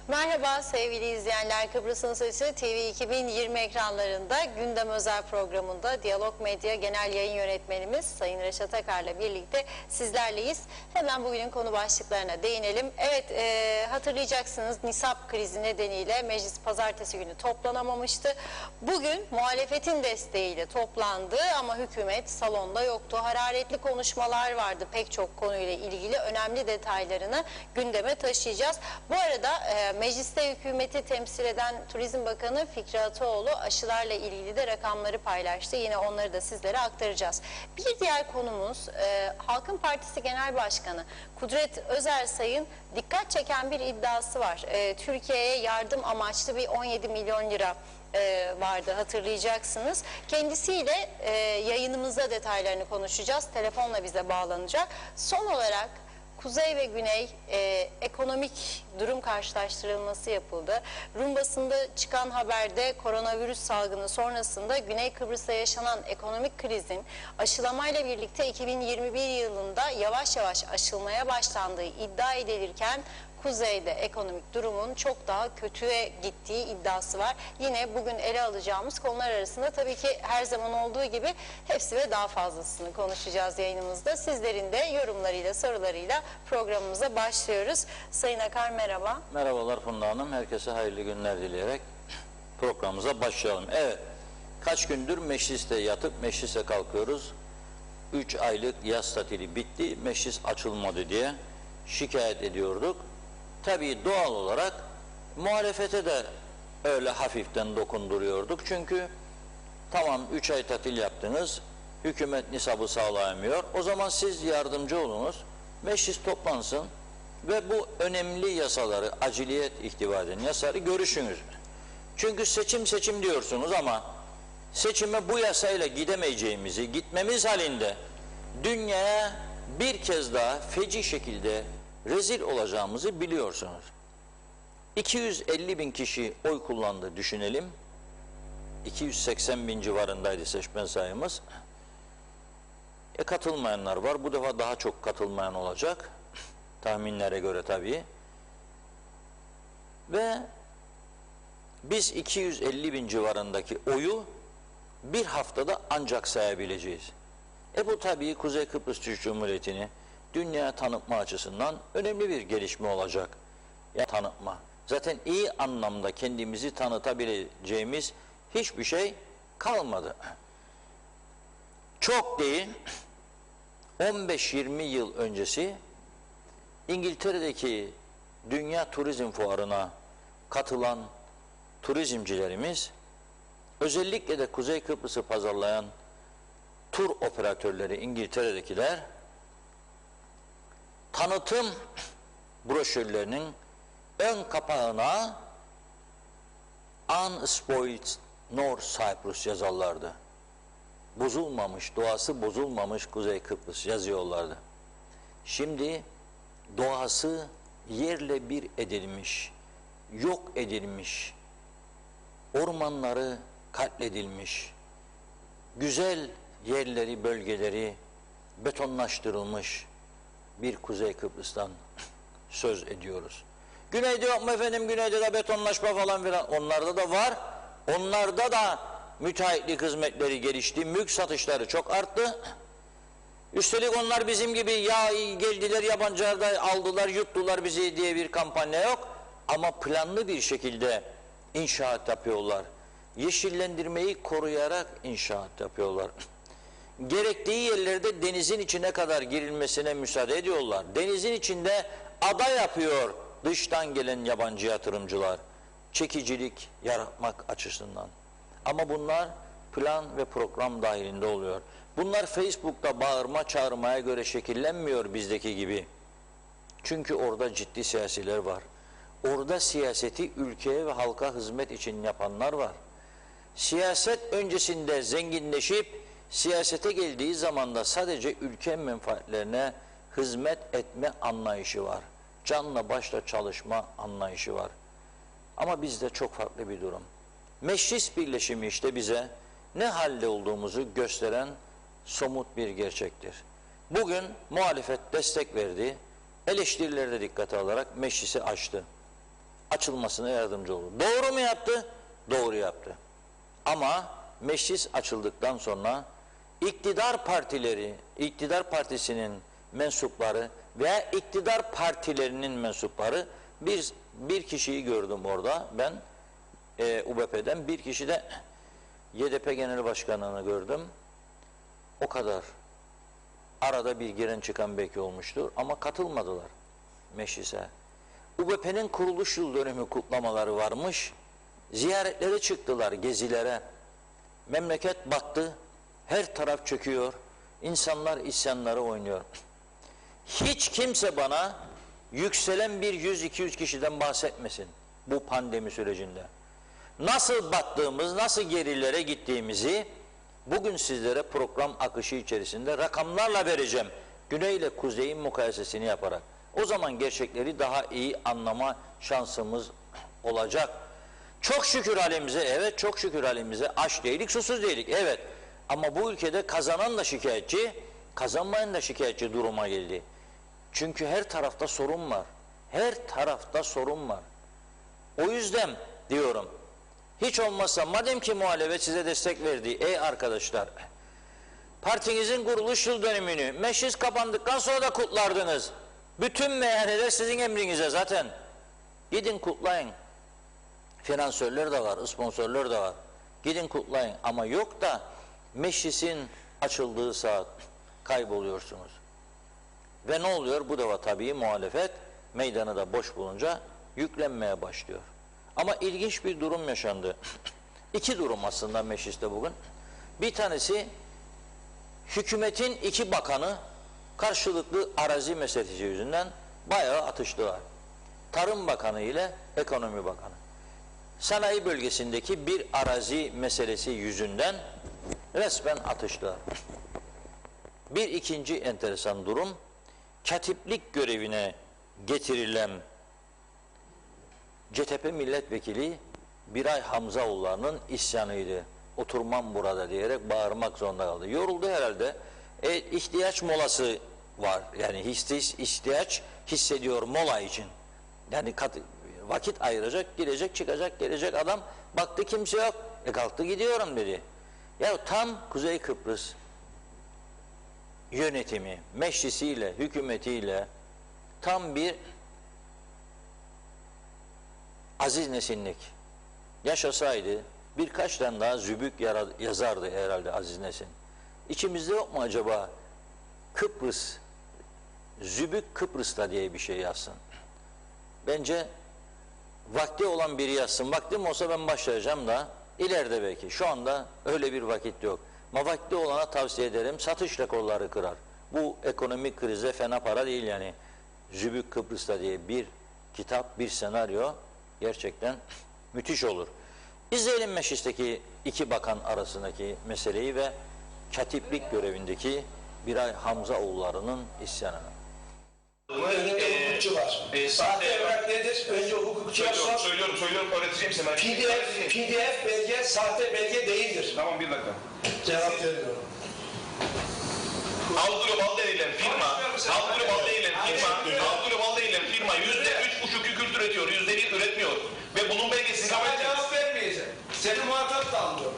Merhaba sevgili izleyenler, Kıbrıs'ın Sesi TV 2020 ekranlarında gündem özel programında Diyalog Medya Genel Yayın Yönetmenimiz Sayın Reşat Akar'la birlikte sizlerleyiz. Hemen bugünün konu başlıklarına değinelim. Evet, hatırlayacaksınız, nisap krizi nedeniyle meclis pazartesi günü toplanamamıştı. Bugün muhalefetin desteğiyle toplandı ama hükümet salonda yoktu. Hararetli konuşmalar vardı, pek çok konuyla ilgili önemli detaylarını gündeme taşıyacağız. Bu arada mecliste hükümeti temsil eden Turizm Bakanı Fikri Ataoğlu aşılarla ilgili de rakamları paylaştı. Yine onları da sizlere aktaracağız. Bir diğer konumuz Halkın Partisi Genel Başkanı Kudret Özersay'ın dikkat çeken bir iddiası var. Türkiye'ye yardım amaçlı bir 17 milyon lira vardı, hatırlayacaksınız. Kendisiyle yayınımızda detaylarını konuşacağız. Telefonla bize bağlanacak. Son olarak Kuzey ve Güney ekonomik durum karşılaştırılması yapıldı. Rum basında çıkan haberde koronavirüs salgını sonrasında Güney Kıbrıs'ta yaşanan ekonomik krizin aşılamayla birlikte 2021 yılında yavaş yavaş aşılmaya başlandığı iddia edilirken Kuzey'de ekonomik durumun çok daha kötüye gittiği iddiası var. Yine bugün ele alacağımız konular arasında tabii ki her zaman olduğu gibi hepsi ve daha fazlasını konuşacağız yayınımızda. Sizlerin de yorumlarıyla, sorularıyla programımıza başlıyoruz. Sayın Akar merhaba. Merhabalar Funda Hanım. Herkese hayırlı günler dileyerek programımıza başlayalım. Evet, kaç gündür mecliste yatıp meclise kalkıyoruz. 3 aylık yaz tatili bitti, meclis açılmadı diye şikayet ediyorduk. Tabii doğal olarak muhalefete de öyle hafiften dokunduruyorduk. Çünkü tamam 3 ay tatil yaptınız, hükümet nisabı sağlayamıyor. O zaman siz yardımcı olunuz, meclis toplansın ve bu önemli yasaları, aciliyet ihtiva eden yasaları görüşünüz. Çünkü seçim diyorsunuz ama seçime bu yasayla gidemeyeceğimizi, gitmemiz halinde dünyaya bir kez daha feci şekilde rezil olacağımızı biliyorsunuz. 250 bin kişi oy kullandı düşünelim. 280 bin civarındaydı seçmen sayımız. Katılmayanlar var. Bu defa daha çok katılmayan olacak. Tahminlere göre tabii. Ve biz 250 bin civarındaki oyu bir haftada ancak sayabileceğiz. Bu tabii Kuzey Kıbrıs Türk Cumhuriyeti'ni dünya tanıtma açısından önemli bir gelişme olacak. Yani tanıtma. Zaten iyi anlamda kendimizi tanıtabileceğimiz hiçbir şey kalmadı. Çok değil, 15-20 yıl öncesi İngiltere'deki Dünya Turizm Fuarı'na katılan turizmcilerimiz, özellikle de Kuzey Kıbrıs'ı pazarlayan tur operatörleri, İngiltere'dekiler, tanıtım broşürlerinin ön kapağına Unspoiled North Cyprus yazarlardı. Bozulmamış, doğası bozulmamış Kuzey Kıbrıs yazıyorlardı. Şimdi doğası yerle bir edilmiş, yok edilmiş, ormanları katledilmiş, güzel yerleri, bölgeleri betonlaştırılmış bir Kuzey Kıbrıs'tan söz ediyoruz. Güneyde yok mu efendim, güneyde de betonlaşma falan filan, onlarda da var. Onlarda da müteahhitlik hizmetleri gelişti, mülk satışları çok arttı. Üstelik onlar bizim gibi ya geldiler yabancılar da aldılar, yuttular bizi diye bir kampanya yok. Ama planlı bir şekilde inşaat yapıyorlar. Yeşillendirmeyi koruyarak inşaat yapıyorlar. Gerektiği yerlerde denizin içine kadar girilmesine müsaade ediyorlar. Denizin içinde ada yapıyor dıştan gelen yabancı yatırımcılar. Çekicilik yaratmak açısından. Ama bunlar plan ve program dahilinde oluyor. Bunlar Facebook'ta bağırma çağırmaya göre şekillenmiyor bizdeki gibi. Çünkü orada ciddi siyasiler var. Orada siyaseti ülkeye ve halka hizmet için yapanlar var. Siyaset öncesinde zenginleşip siyasete geldiği zaman da sadece ülke menfaatlerine hizmet etme anlayışı var. Canla başla çalışma anlayışı var. Ama bizde çok farklı bir durum. Meclis birleşimi işte bize ne halde olduğumuzu gösteren somut bir gerçektir. Bugün muhalefet destek verdi, eleştirileri de dikkate alarak meclisi açtı. açılmasına yardımcı olur. Doğru mu yaptı? Doğru yaptı. Ama meclis açıldıktan sonra iktidar partileri, iktidar partisinin mensupları veya iktidar partilerinin mensupları bir kişiyi gördüm orada. Ben UBP'den bir kişi de YDP Genel Başkanı'nı gördüm. O kadar. Arada bir giren çıkan belki olmuştur ama katılmadılar meclise. UBP'nin kuruluş yıl dönümü kutlamaları varmış. Ziyaretlere çıktılar, gezilere. Memleket battı. Her taraf çöküyor. İnsanlar isyanları oynuyor. Hiç kimse bana yükselen bir 100-200 kişiden bahsetmesin bu pandemi sürecinde. Nasıl battığımız, nasıl gerilere gittiğimizi bugün sizlere program akışı içerisinde rakamlarla vereceğim. Güney ile kuzeyin mukayesesini yaparak. O zaman gerçekleri daha iyi anlama şansımız olacak. Çok şükür halimize, evet çok şükür halimize. Aç değilik, susuz değilik, evet. Ama bu ülkede kazanan da şikayetçi, kazanmayan da şikayetçi duruma geldi. Çünkü her tarafta sorun var. Her tarafta sorun var. O yüzden diyorum, hiç olmazsa madem ki muhalefet size destek verdi, ey arkadaşlar, partinizin kuruluş yıl dönümünü meclis kapandıktan sonra da kutlardınız. Bütün meyhaneler sizin emrinize zaten. Gidin kutlayın. Finansörler de var, sponsorlar da var. Gidin kutlayın ama yok da meclisin açıldığı saat kayboluyorsunuz. Ve ne oluyor? Bu defa tabii muhalefet meydanı da boş bulunca yüklenmeye başlıyor. Ama ilginç bir durum yaşandı. İki durum aslında mecliste bugün. Bir tanesi hükümetin iki bakanı karşılıklı arazi meselesi yüzünden bayağı atıştılar. Tarım Bakanı ile Ekonomi Bakanı. Sanayi bölgesindeki bir arazi meselesi yüzünden resmen atıştılar. Bir ikinci enteresan durum, katiplik görevine getirilen CTP milletvekili Biray Hamzaoğulları'nın isyanıydı. Oturmam burada diyerek bağırmak zorunda kaldı. Yoruldu herhalde. İhtiyaç molası var. Yani ihtiyaç hissediyor mola için. Yani vakit ayıracak, girecek, çıkacak, gelecek adam. Baktı kimse yok. Kalktı gidiyorum dedi. Ya tam Kuzey Kıbrıs yönetimi, meclisiyle, hükümetiyle tam bir Aziz Nesinlik yaşasaydı birkaç tane daha zübük yazardı herhalde Aziz Nesin. İçimizde yok mu acaba Kıbrıs, zübük Kıbrıs'ta diye bir şey yazsın? Bence vakti olan biri yazsın. Vaktim olsa ben başlayacağım da ileride belki. Şu anda öyle bir vakit yok. Ama vakti olana tavsiye ederim. Satış rekorları kırar. Bu ekonomik krize fena para değil yani. Zübük Kıbrıs'ta diye bir kitap, bir senaryo gerçekten müthiş olur. İzleyelim meclisteki iki bakan arasındaki meseleyi ve katiplik görevindeki Biray Hamzaoğulları'nın isyanını. Önünde hukukçu var. Sahte evrak nedir? Önce hukukçuya sor. Söylüyorum, öğreteceğim size. PDF belge sahte belge değildir. Tamam, bir dakika. Cevap veriyorum. Algülü denilen firma %3,5 kükürt üretiyor, %1 üretmiyor. Ve bunun belgesini kabul Sana edeceğiz. cevap vermeyeceğim. Seni muhatap da almıyorum.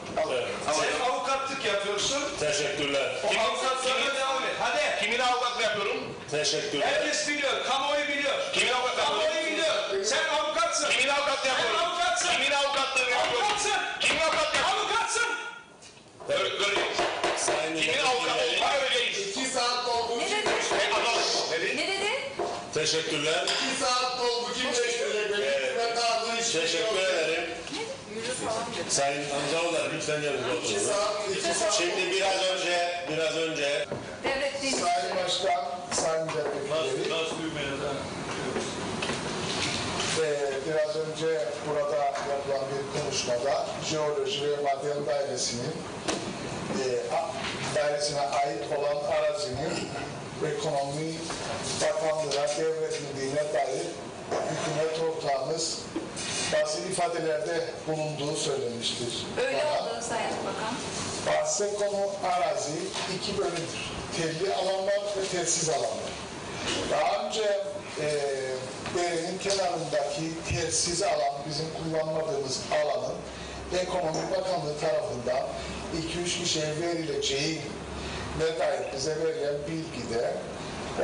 Sen avukatlık yapıyorsun. Teşekkürler. O avukatlığına devam et. Hadi. Kimin avukatlığı yapıyorum? Teşekkürler. Herkes biliyor. Kamuoyu biliyor. Kimin avukatlığı Kamuoyu yapıyorum? biliyor. Sen avukatsın. Kimin avukatlığı yapıyorum? Sen avukatsın. Kimin avukatlığını yapıyorum? Avukatsın. Kimin avukatlığı yapıyorum? Avukatsın. Göreceğiz. Sayın Kimin avukatlığı var göreceğiz. 2 saat doldu. Ne dedi? Ne? Ne dedi? Teşekkürler. 2 saat doldu. Kim değiştirecek? Benim kaldığı iş. Teşekkür ederim. Yürü falan dedi. Sayın Hamzaoğulları lütfen yanınıza 2 oturun. saat. 2 saat. Şimdi biraz önce Devlet değil. Sayın Başkan, Sayın Milletvekilleri. Biraz önce burada yapılan bir konuşmada Jeoloji ve Maden Dairesi'nin dairesine ait olan arazinin ekonomi bakanlığına devredildiğine dair hükümet ortağımız bazı ifadelerde bulunduğu söylemiştir. Öyle Bana. oldu Sayın Bakan. Bahse konu arazi iki bölümdür. Telli alanlar ve telsiz alanlar. Daha önce derenin kenarındaki telsiz alan, bizim kullanmadığımız alanın Ekonomi Bakanlığı tarafından 2-3 kişiye verileceği ne dair bize verilen bilgide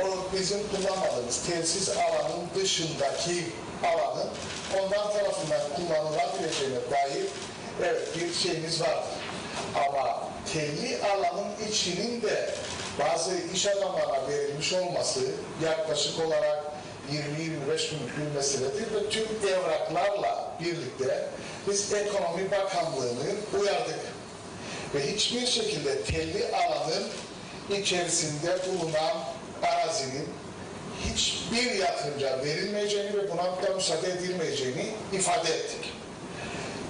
o bizim kullanmadığımız telsiz alanın dışındaki alanın onlar tarafından kullanılabileceğine dair evet bir şeyimiz vardır. Ama telli alanın içinin de bazı iş adamlarına verilmiş olması yaklaşık olarak 20-25 günlük bir meseledir ve tüm evraklarla birlikte biz Ekonomi Bakanlığı'nı uyardık. Ve hiçbir şekilde telli alanın içerisinde bulunan arazinin hiçbir yatırımcıya verilmeyeceğini ve buna da müsaade edilmeyeceğini ifade ettik.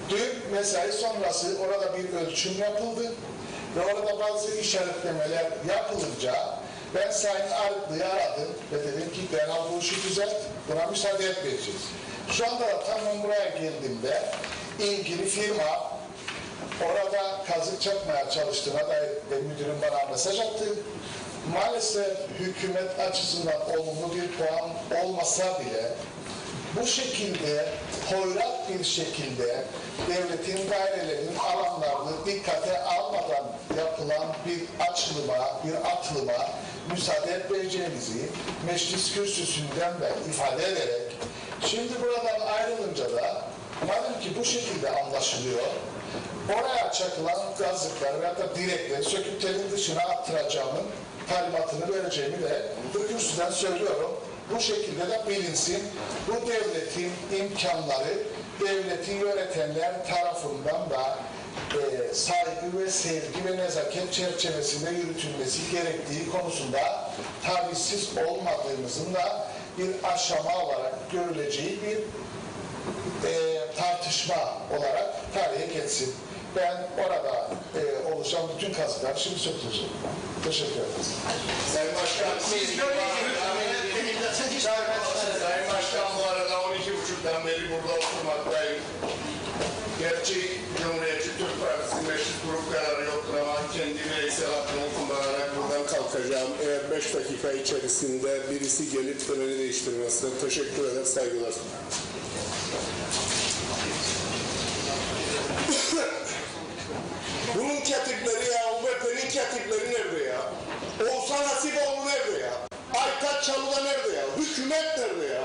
Dün mesai sonrası orada bir ölçüm yapıldı ve orada bazı işaretlemeler yapılınca ben Sayın Arıklı'yı aradım ve dedim ki derhal bu işi düzelt, buna müsaade etmeyeceğiz. Şu anda tam buraya geldiğimde ilgili firma orada kazık çakmaya çalıştığına dair müdürüm bana mesaj attı. Maalesef hükümet açısından olumlu bir puan olmasa bile bu şekilde hoyrat bir şekilde devletin dairelerinin alanlarını dikkate almadan yapılan bir açılıma, bir atılıma müsaade etmeyeceğimizi meclis kürsüsünden de ifade ederek şimdi buradan ayrılınca da madem ki bu şekilde anlaşılıyor, oraya çakılan gazlıkları veya da direkleri söküp telin dışına attıracağımın talimatını vereceğimi de bu kürsüden söylüyorum. Bu şekilde de bilinsin. Bu devletin imkanları devleti yönetenler tarafından da saygı ve sevgi ve nezaket çerçevesinde yürütülmesi gerektiği konusunda tavizsiz olmadığımızın da bir aşama olarak görüleceği bir tartışma olarak tarihe geçsin. Ben orada oluşan bütün kazıkları şimdi sökeceğim. Teşekkür ederim. Sayın Başkan, Sayın Başkan bu arada 12.30'dan beri burada oturmaktayım. Gerçi Cumhuriyetçi Türk Partisi meclis grup kararı yoktur ama kendi bireysel hakkımı kullanarak buradan kalkacağım. Eğer 5 dakika içerisinde birisi gelip töreni değiştirmezse teşekkür eder, saygılar. Bunun katipleri ya, UBP'nin katipleri nerede ya? Oğuzhan Hasipoğlu nerede ya? Aytaç Çalıda nerede ya? Hükümet nerede ya?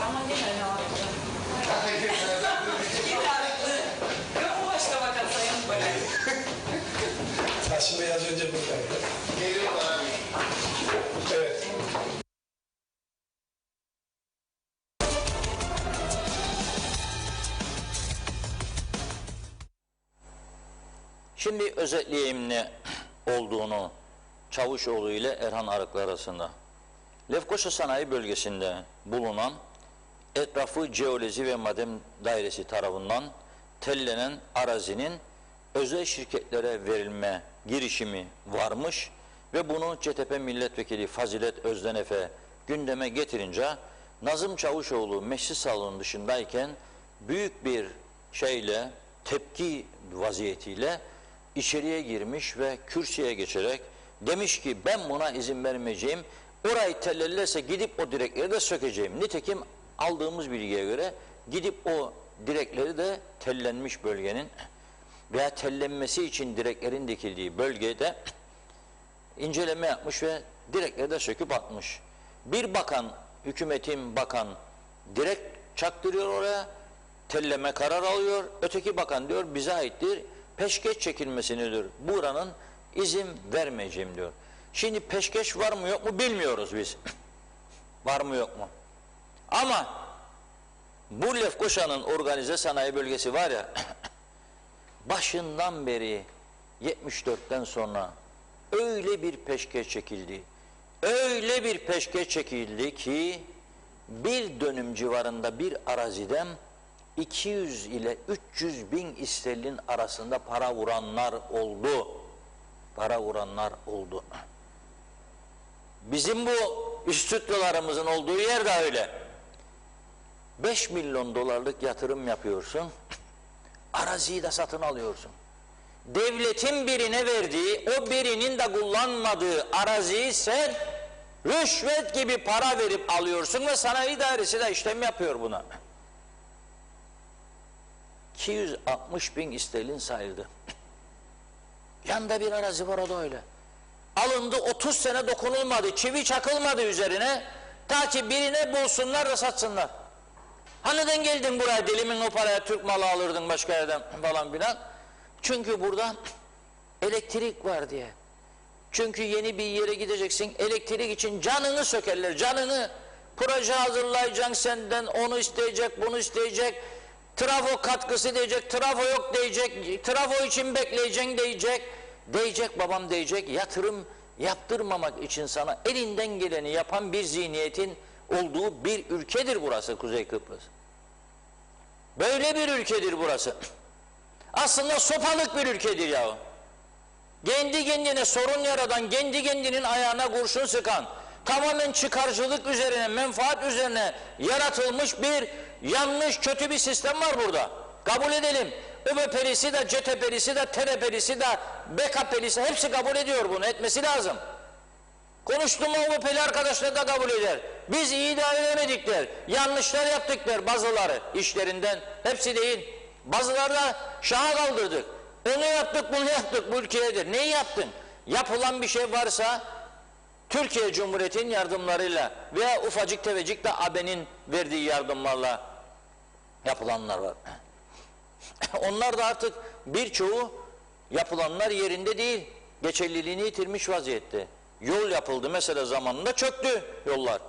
Ama gene ne yapacağım? Yok mu başka bakan sayın böyle? Tahsin Bey az önce buradaydı. Geliyorlar. Evet. Şimdi özetleyeyim ne olduğunu Çavuşoğlu ile Erhan Arıklı arasında. Lefkoşa Sanayi Bölgesi'nde bulunan etrafı Jeoloji ve Maden Dairesi tarafından tellenen arazinin özel şirketlere verilme girişimi varmış ve bunu CTP Milletvekili Fazilet Özdenefe gündeme getirince Nazım Çavuşoğlu meclis salonunun dışındayken büyük bir şeyle, tepki vaziyetiyle içeriye girmiş ve kürsüye geçerek demiş ki ben buna izin vermeyeceğim, orayı tellellerse gidip o direkleri de sökeceğim. Nitekim aldığımız bilgiye göre gidip o direkleri de tellenmiş bölgenin veya tellenmesi için direklerin dikildiği bölgede inceleme yapmış ve direkleri de söküp atmış. Bir bakan, hükümetin bakan direkt çaktırıyor oraya, telleme karar alıyor. Öteki bakan diyor bize aittir, peşkeş çekilmesini diyor. Buranın izin vermeyeceğim diyor. Şimdi peşkeş var mı yok mu bilmiyoruz biz. Var mı yok mu? Ama bu Lefkoşa'nın organize sanayi bölgesi var ya başından beri 74'ten sonra öyle bir peşkeş çekildi. Öyle bir peşkeş çekildi ki bir dönüm civarında bir araziden 200 ile 300 bin sterlin arasında para vuranlar oldu. Para vuranlar oldu. Bizim bu stüdyolarımızın olduğu yer de öyle. 5 milyon dolarlık yatırım yapıyorsun, araziyi de satın alıyorsun. Devletin birine verdiği, o birinin de kullanmadığı araziyi sen Rüşvet gibi para verip alıyorsun ve sanayi dairesi de işlem yapıyor buna. 260 bin sterlin sayıldı. Yanında bir arazi var, o da öyle. Alındı, 30 sene dokunulmadı, çivi çakılmadı üzerine, ta ki birine bulsunlar da satsınlar. Hani neden geldin buraya, dilimin o paraya Türk malı alırdın başka yerden falan filan? Çünkü burada elektrik var diye. Çünkü yeni bir yere gideceksin, elektrik için canını sökerler, canını. Proje hazırlayacaksın senden, onu isteyecek, bunu isteyecek, trafo katkısı diyecek, trafo yok diyecek, trafo için bekleyeceksin diyecek, diyecek babam diyecek, yatırım yaptırmamak için sana elinden geleni yapan bir zihniyetin olduğu bir ülkedir burası, Kuzey Kıbrıs. Böyle bir ülkedir burası. Aslında sopalık bir ülkedir yahu. Kendi kendine sorun yaradan, kendi kendinin ayağına kurşun sıkan, tamamen çıkarcılık üzerine, menfaat üzerine yaratılmış bir yanlış, kötü bir sistem var burada. Kabul edelim. ÖBP'lisi de, CTP'lisi de, TRP'lisi de, BKP'lisi hepsi kabul ediyor bunu, etmesi lazım. Konuştum mu ÖBP'li arkadaşlar da kabul eder. Biz iyi idare edemedik der. Yanlışlar yaptık der bazıları işlerinden. Hepsi değil. Bazıları da şaha kaldırdık. Onu yaptık, bunu yaptık, bu ülkeyedir. Neyi yaptın? Yapılan bir şey varsa Türkiye Cumhuriyeti'nin yardımlarıyla veya ufacık tefecik de AB'nin verdiği yardımlarla yapılanlar var. Onlar da artık birçoğu yapılanlar yerinde değil. Geçerliliğini yitirmiş vaziyette. Yol yapıldı mesela zamanında, çöktü yollar.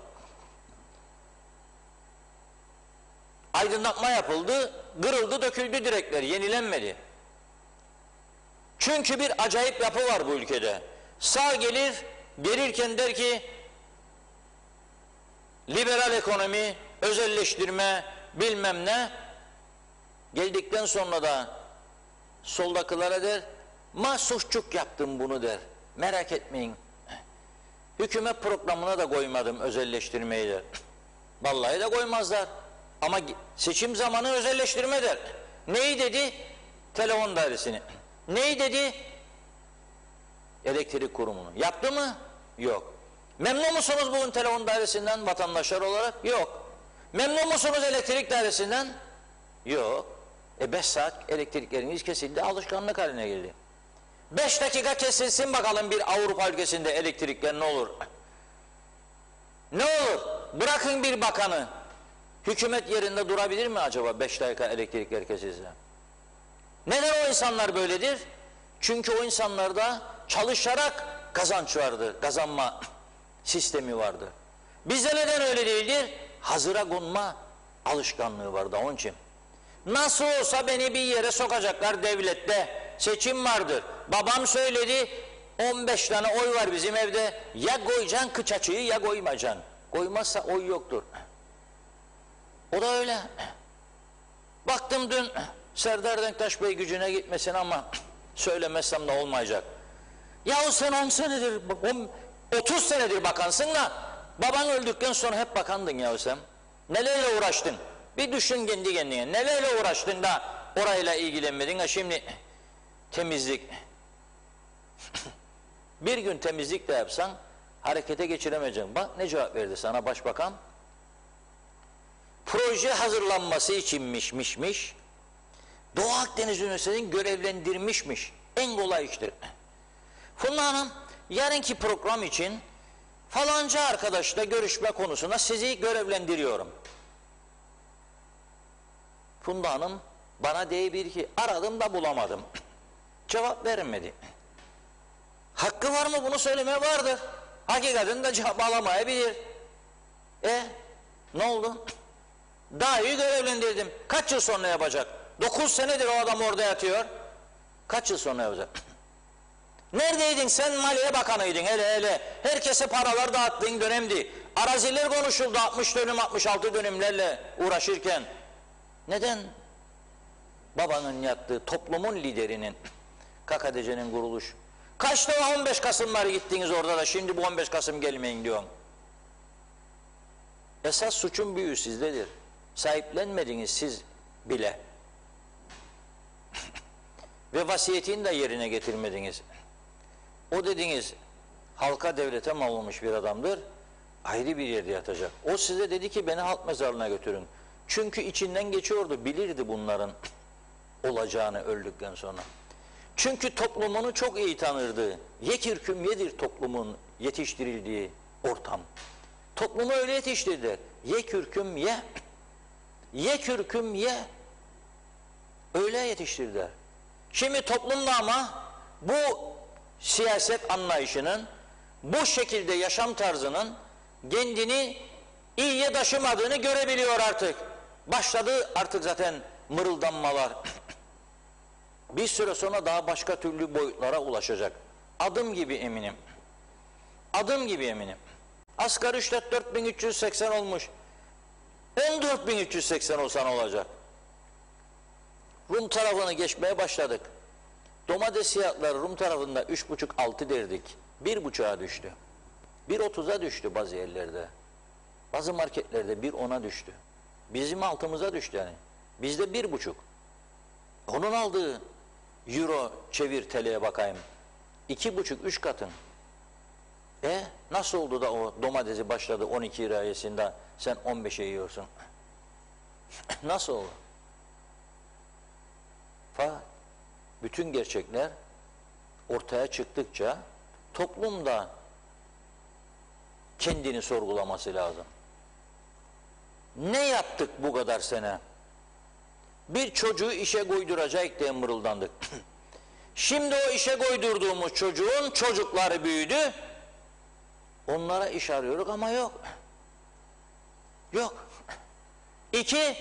Aydınlatma yapıldı, kırıldı, döküldü direkler, yenilenmedi. Çünkü bir acayip yapı var bu ülkede. Sağ gelir, gelirken der ki liberal ekonomi, özelleştirme, bilmem ne. Geldikten sonra da soldakılara der, mahsusçuk yaptım bunu der. Merak etmeyin. Hükümet programına da koymadım özelleştirmeyi der. Vallahi de koymazlar. Ama seçim zamanı özelleştirme der. Neyi dedi? Telefon dairesini. Neyi dedi? Elektrik kurumunu. Yaptı mı? Yok. Memnun musunuz bugün telefon dairesinden vatandaşlar olarak? Yok. Memnun musunuz elektrik dairesinden? Yok. 5 saat elektrikleriniz kesildi, alışkanlık haline geldi. 5 dakika kesilsin bakalım bir Avrupa ülkesinde elektrikler, ne olur? Ne olur? Bırakın bir bakanı. Hükümet yerinde durabilir mi acaba 5 dakika elektrikler kesilse? Neden o insanlar böyledir? Çünkü o insanlarda çalışarak kazanç vardı, kazanma sistemi vardı. Bizde neden öyle değildir? Hazıra konma alışkanlığı vardı onun için. Nasıl olsa beni bir yere sokacaklar devlette, seçim vardır. Babam söyledi, 15 tane oy var bizim evde, ya koyacaksın kıç açıyı ya koymayacaksın. Koymazsa oy yoktur. O da öyle. Baktım dün Serdar Denktaş Bey gücüne gitmesin ama söylemezsem de olmayacak. Yahu sen 10 senedir, 30 senedir bakansın da baban öldükten sonra hep bakandın yahu sen. Nelerle uğraştın? Bir düşün kendi kendine. Nelerle uğraştın da orayla ilgilenmedin ha şimdi temizlik. Bir gün temizlik de yapsan harekete geçiremeyeceksin. Bak ne cevap verdi sana başbakan? Proje hazırlanması içinmiş. Doğu Akdeniz Üniversitesi'nin görevlendirmişmiş. En kolay iştir. Funda Hanım, yarınki program için falanca arkadaşla görüşme konusunda sizi görevlendiriyorum. Funda Hanım bana diyebilir ki aradım da bulamadım. Cevap vermedi. Hakkı var mı bunu söylemeye? Vardır. Hakikaten de cevap alamayabilir. Ne oldu? Daha iyi görevlendirdim. Kaç yıl sonra yapacak? 9 senedir o adam orada yatıyor. Kaç yıl sonra yapacak? Neredeydin sen? Maliye Bakanıydın hele. Herkese paralar dağıttığın dönemdi. Araziler konuşuldu 60 dönüm 66 dönümlerle uğraşırken. Neden? Babanın yattığı toplumun liderinin, KKTC'nin kuruluş. Kaç defa 15 Kasım'ları gittiniz orada da şimdi bu 15 Kasım gelmeyin diyorum. Esas suçun büyüğü sizdedir. Sahiplenmediniz siz bile. Ve vasiyetini de yerine getirmediniz. O dediniz halka devlete mal olmuş bir adamdır. Ayrı bir yerde yatacak. O size dedi ki beni halk mezarlığına götürün. Çünkü içinden geçiyordu, bilirdi bunların olacağını öldükten sonra. Çünkü toplumunu çok iyi tanırdı. Yekir kümyedir toplumun yetiştirildiği ortam. Toplumu öyle yetiştirdiler. Ye kürküm ye. Ye kürküm ye. Öyle yetiştirdiler. Şimdi toplumda ama bu siyaset anlayışının, bu şekilde yaşam tarzının kendini iyiye taşımadığını görebiliyor artık. Başladı artık zaten mırıldanmalar. Bir süre sonra daha başka türlü boyutlara ulaşacak. Adım gibi eminim. Adım gibi eminim. Asgari ücret 4380 olmuş. 14380 olsa ne olacak? Rum tarafını geçmeye başladık. Domates fiyatları Rum tarafında 3,5-6 derdik. 1,5'a düştü. 1,30'a düştü bazı yerlerde. Bazı marketlerde 1,10'a düştü. Bizim altımıza düştü yani. Bizde 1,5. Onun aldığı euro çevir TL'ye bakayım. 2,5-3 katın. Nasıl oldu da o domatesi başladı 12 lira yesinde sen 15'e yiyorsun? Nasıl oldu? Bütün gerçekler ortaya çıktıkça toplumda kendini sorgulaması lazım. Ne yaptık bu kadar sene? Bir çocuğu işe koyduracak diye mırıldandık. Şimdi o işe koydurduğumuz çocuğun çocukları büyüdü. Onlara iş arıyoruz ama yok. Yok. 2,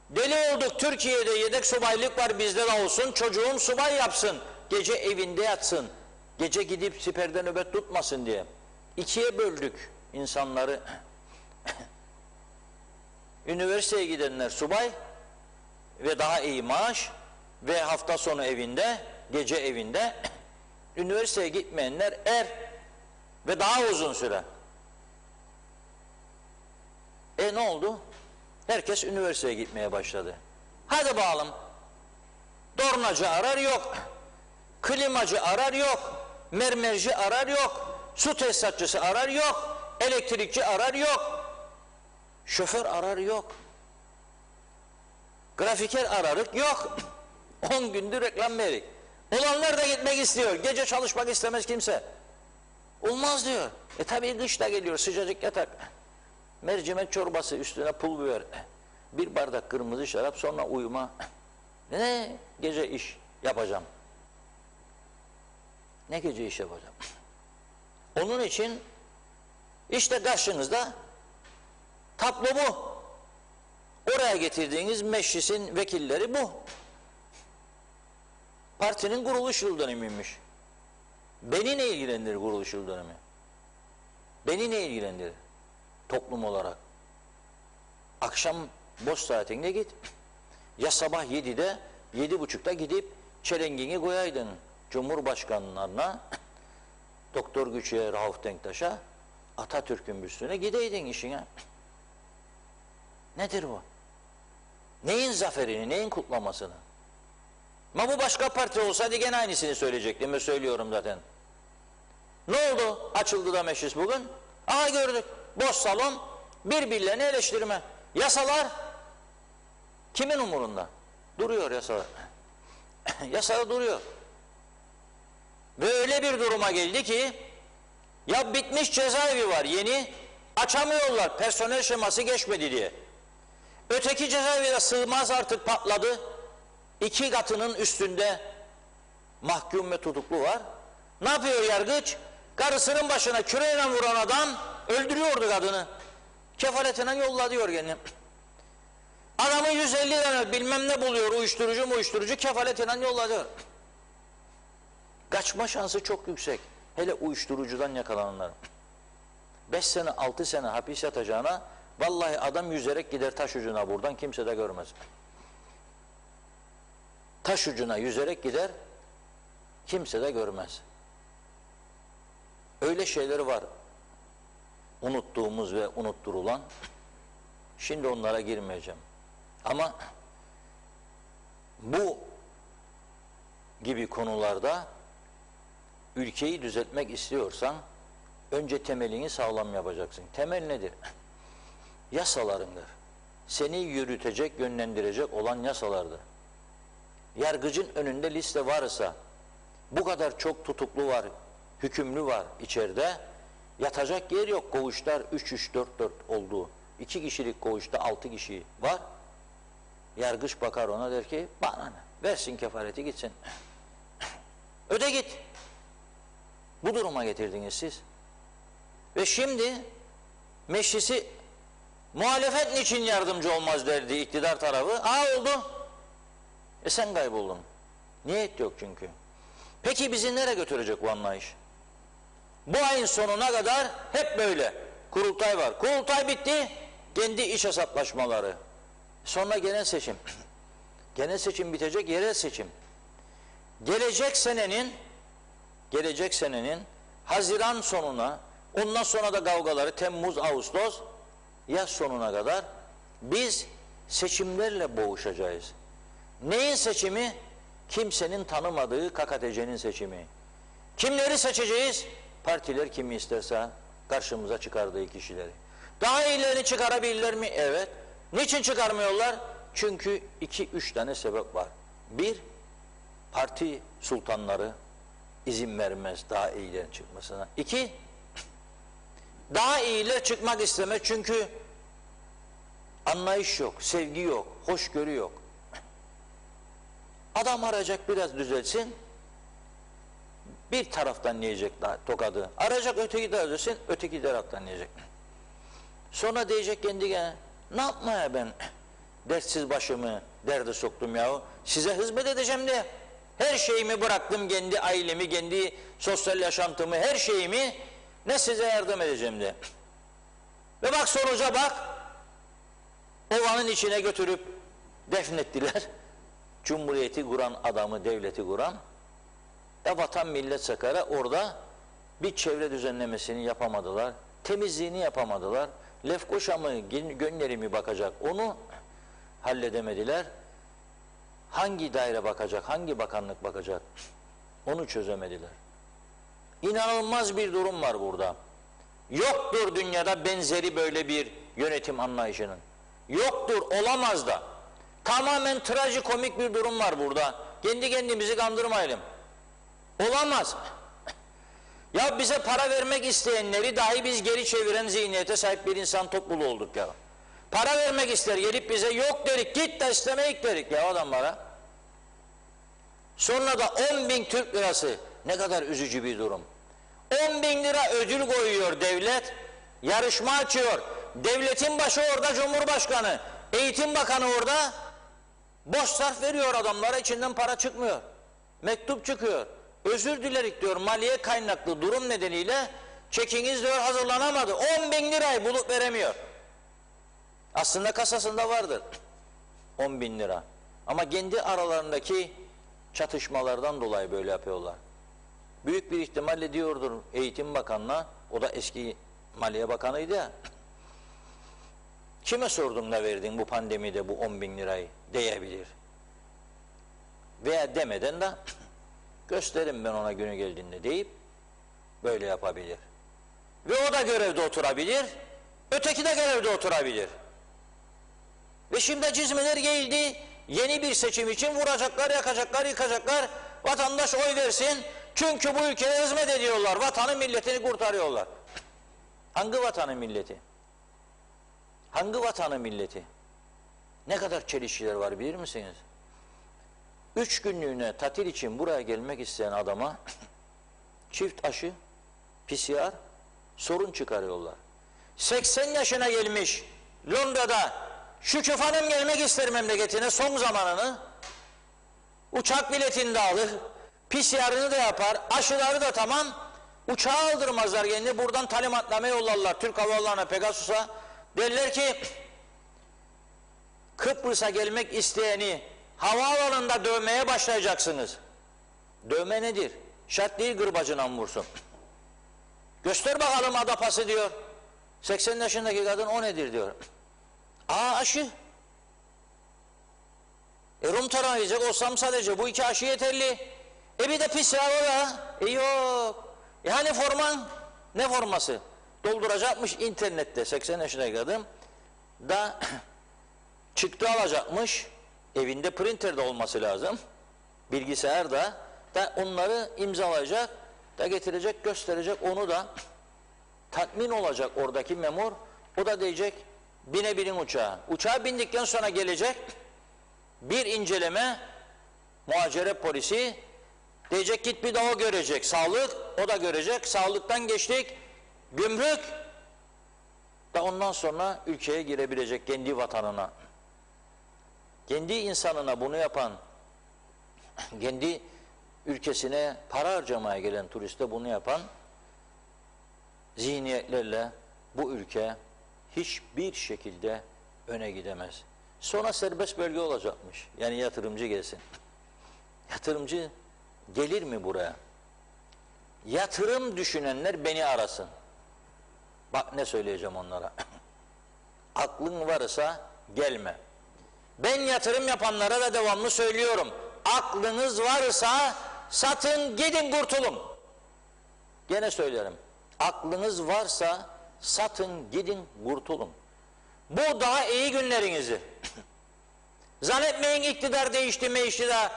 deli olduk, Türkiye'de yedek subaylık var, bizde de olsun, çocuğun subay yapsın, gece evinde yatsın, gece gidip siperde nöbet tutmasın diye. 2'ye böldük insanları. Üniversiteye gidenler subay ve daha iyi maaş ve hafta sonu evinde, gece evinde. Üniversiteye gitmeyenler ve daha uzun süre. Ne oldu? Herkes üniversiteye gitmeye başladı. Hadi bakalım. Dornacı arar yok. Klimacı arar yok. Mermerci arar yok. Su tesisatçısı arar yok. Elektrikçi arar yok. Şoför arar yok. Grafiker ararık yok. 10 gündür reklam verik. Olanlar da gitmek istiyor. Gece çalışmak istemez kimse. Olmaz diyor. Tabii kış da geliyor, sıcacık yatak. Mercimek çorbası, üstüne pul biber. Bir bardak kırmızı şarap, sonra uyuma. Ne gece iş yapacağım? Ne gece iş yapacağım? Onun için işte karşınızda tablo bu. Oraya getirdiğiniz meclisin vekilleri bu. Partinin kuruluş yıl dönümüymüş. Beni ne ilgilendirir kuruluş yıl dönümü? Beni ne ilgilendirir? Toplum olarak. Akşam boş saatinde git. Ya sabah 7'de, 7.30'da gidip çelengini koyaydın Cumhurbaşkanlarına, Doktor Güç'e, Rauf Denktaş'a, Atatürk'ün büstüne gideydin işine. Nedir bu? Neyin zaferini, neyin kutlamasını? Ama bu başka parti olsaydı gene aynısını söyleyecektim ve söylüyorum zaten. Ne oldu? Açıldı da meclis bugün. Gördük. Boş salon, birbirlerini eleştirme. Yasalar kimin umurunda? Duruyor yasalar. Yasalar duruyor. Ve öyle bir duruma geldi ki ya bitmiş cezaevi var yeni, açamıyorlar personel şeması geçmedi diye. Öteki cezaevi de sığmaz artık, patladı. 2 katının üstünde mahkum ve tutuklu var. Ne yapıyor yargıç? Karısının başına küreğle vuran adam öldürüyordu kadını. Kefaletine yolla diyor gene. Adamı 150 lira bilmem ne buluyor, uyuşturucu kefaletine yolla diyor. Kaçma şansı çok yüksek. Hele uyuşturucudan yakalananlar. 5 sene 6 sene hapis yatacağına vallahi adam yüzerek gider taş ucuna, buradan kimse de görmez. Taş ucuna yüzerek gider, kimse de görmez. Öyle şeyler var. Unuttuğumuz ve unutturulan. Şimdi onlara girmeyeceğim. Ama bu gibi konularda ülkeyi düzeltmek istiyorsan önce temelini sağlam yapacaksın. Temel nedir? Yasalarındır. Seni yürütecek, yönlendirecek olan yasalardır. Yargıcın önünde liste varsa, bu kadar çok tutuklu var, hükümlü var içeride, yatacak yer yok. Koğuşlar 3-3-4-4 olduğu. 2 kişilik koğuşta 6 kişi var. Yargıç bakar ona, der ki bana ne? Versin kefareti gitsin. Öde git. Bu duruma getirdiniz siz. Ve şimdi meclisi muhalefet niçin yardımcı olmaz derdi iktidar tarafı. Oldu. Sen kayboldun. Niyet yok çünkü. Peki bizi nereye götürecek bu anlayış? Bu ayın sonuna kadar hep böyle. Kurultay var. Kurultay bitti. Kendi iç hesaplaşmaları. Sonra genel seçim. Genel seçim bitecek, yerel seçim. Gelecek senenin Haziran sonuna, ondan sonra da kavgaları Temmuz, Ağustos, yaz sonuna kadar biz seçimlerle boğuşacağız. Neyin seçimi? Kimsenin tanımadığı KKTC'nin seçimi. Kimleri seçeceğiz? Partiler kimi isterse karşımıza çıkardığı kişileri. Daha iyilerini çıkarabilirler mi? Evet. Niçin çıkarmıyorlar? Çünkü 2-3 tane sebep var. Bir, parti sultanları izin vermez daha iyilerin çıkmasına. 2, daha iyiler çıkmak istemez çünkü anlayış yok, sevgi yok, hoşgörü yok. Adam arayacak biraz düzelsin, bir taraftan yiyecek tokadı. Arayacak öteki de düzelsin, öteki taraftan yiyecek. Sonra diyecek kendi kendine, ne yapmaya ben dertsiz başımı derde soktum yahu, size hizmet edeceğim diye. Her şeyimi bıraktım, kendi ailemi, kendi sosyal yaşantımı, her şeyimi, ne size yardım edeceğim diye. Ve bak sonuca bak, ovanın içine götürüp defnettiler. Cumhuriyeti kuran adamı, devleti kuran, vatan millet sakara, orada bir çevre düzenlemesini yapamadılar, temizliğini yapamadılar, Lefkoşa mı, Gönleri mi bakacak, onu halledemediler. Hangi daire bakacak, hangi bakanlık bakacak, onu çözemediler. İnanılmaz bir durum var burada. Yoktur dünyada benzeri böyle bir yönetim anlayışının. Yoktur, olamaz da. Tamamen trajikomik bir durum var burada. Kendi kendimizi kandırmayalım. Olamaz. Ya bize para vermek isteyenleri dahi biz geri çeviren zihniyete sahip bir insan topluluğu olduk ya. Para vermek ister, gelip bize yok dedik, git de istemeyik dedik ya adamlara. Sonra da 10.000 Türk lirası, ne kadar üzücü bir durum. 10.000 lira ödül koyuyor devlet, yarışma açıyor. Devletin başı orada Cumhurbaşkanı, Eğitim Bakanı orada, boş sarf veriyor adamlara, içinden para çıkmıyor. Mektup çıkıyor. Özür dilerik diyor, maliye kaynaklı durum nedeniyle çekiniz diyor hazırlanamadı. 10.000 lirayı bulup veremiyor. Aslında kasasında vardır 10.000 lira. Ama kendi aralarındaki çatışmalardan dolayı böyle yapıyorlar. Büyük bir ihtimalle diyordur Eğitim Bakanı'na, o da eski Maliye Bakanı'ydı ya, kime sordun da verdin bu pandemide bu 10.000 lirayı diyebilir. Veya demeden de gösteririm ben ona günü geldiğinde deyip böyle yapabilir. Ve o da görevde oturabilir, öteki de görevde oturabilir. Ve şimdi cizmeler geldi, yeni bir seçim için vuracaklar, yakacaklar, yıkacaklar, vatandaş oy versin, çünkü bu ülkeye hizmet ediyorlar, vatanı milletini kurtarıyorlar. Hangi vatanı milleti? Hangi vatanı milleti? Ne kadar çelişkiler var bilir misiniz? 3 günlüğüne tatil için buraya gelmek isteyen adama çift aşı, PCR, sorun çıkarıyorlar. 80 yaşına gelmiş Londra'da Şükrü Hanım gelmek ister memleketine, son zamanını, uçak biletini de alır, PCR'ını da yapar, aşıları da tamam, uçağa aldırmazlar kendini, buradan talimatname yollarlar Türk Hava Yolları'na, Pegasus'a, derler ki Kıbrıs'a gelmek isteyeni havaalanında dövmeye başlayacaksınız. Dövme nedir? Şart değil gırbacına vursun. Göster bakalım adapası diyor. 80 yaşındaki kadın o nedir diyor. Aşı. Rum tarayacak olsam sadece bu 2 aşı yeterli. Bir de PCR o da. Yok. Hani forman? Ne forması? Dolduracakmış internette 80 yaşındaki kadın da çıktı alacakmış. Evinde printer de olması lazım. Bilgisayarda da onları imzalayacak da getirecek, gösterecek, onu da tatmin olacak oradaki memur. O da diyecek binebilin uçağa. Uçağa bindikten sonra gelecek bir inceleme, muhacere polisi diyecek git bir daha o görecek. Sağlık o da görecek. Sağlıktan geçtik. Gümrük da ondan sonra ülkeye girebilecek, kendi vatanına. Kendi insanına bunu yapan, kendi ülkesine para harcamaya gelen turiste bunu yapan zihniyetlerle bu ülke hiçbir şekilde öne gidemez. Sonra serbest bölge olacakmış. Yani yatırımcı gelsin. Yatırımcı gelir mi buraya? Yatırım düşünenler beni arasın. Bak ne söyleyeceğim onlara. Aklın varsa gelme. Ben yatırım yapanlara da devamlı söylüyorum. Aklınız varsa satın gidin kurtulun. Gene söylerim. Aklınız varsa satın gidin kurtulun. Bu daha iyi günlerinizi. Zannetmeyin iktidar değişti mi iktidar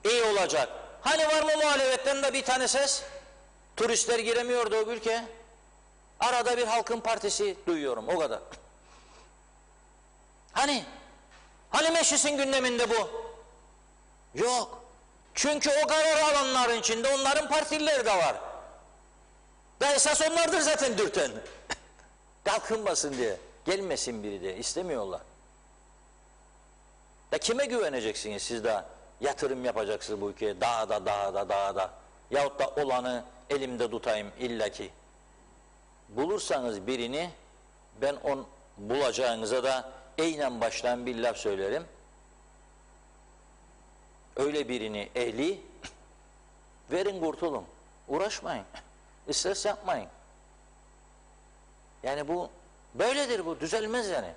iyi olacak. Hani var mı muhalefetten de bir tane ses? Turistler giremiyordu o ülke. Arada bir Halkın Partisi duyuyorum o kadar. Hani meclisin gündeminde bu? Yok. Çünkü o karar alanların içinde onların partilileri de var. Da esas onlardır zaten dürten. Kalkınmasın diye. Gelmesin biri diye. İstemiyorlar. Da kime güveneceksiniz siz de yatırım yapacaksınız bu ülkeye? Dağda. Yahut da olanı elimde tutayım illaki. Bulursanız birini ben bulacağınıza da eynen başlayan bir laf söylerim. Öyle birini ehli verin kurtulun. Uğraşmayın. İstres yapmayın. Yani bu böyledir bu. Düzelmez yani.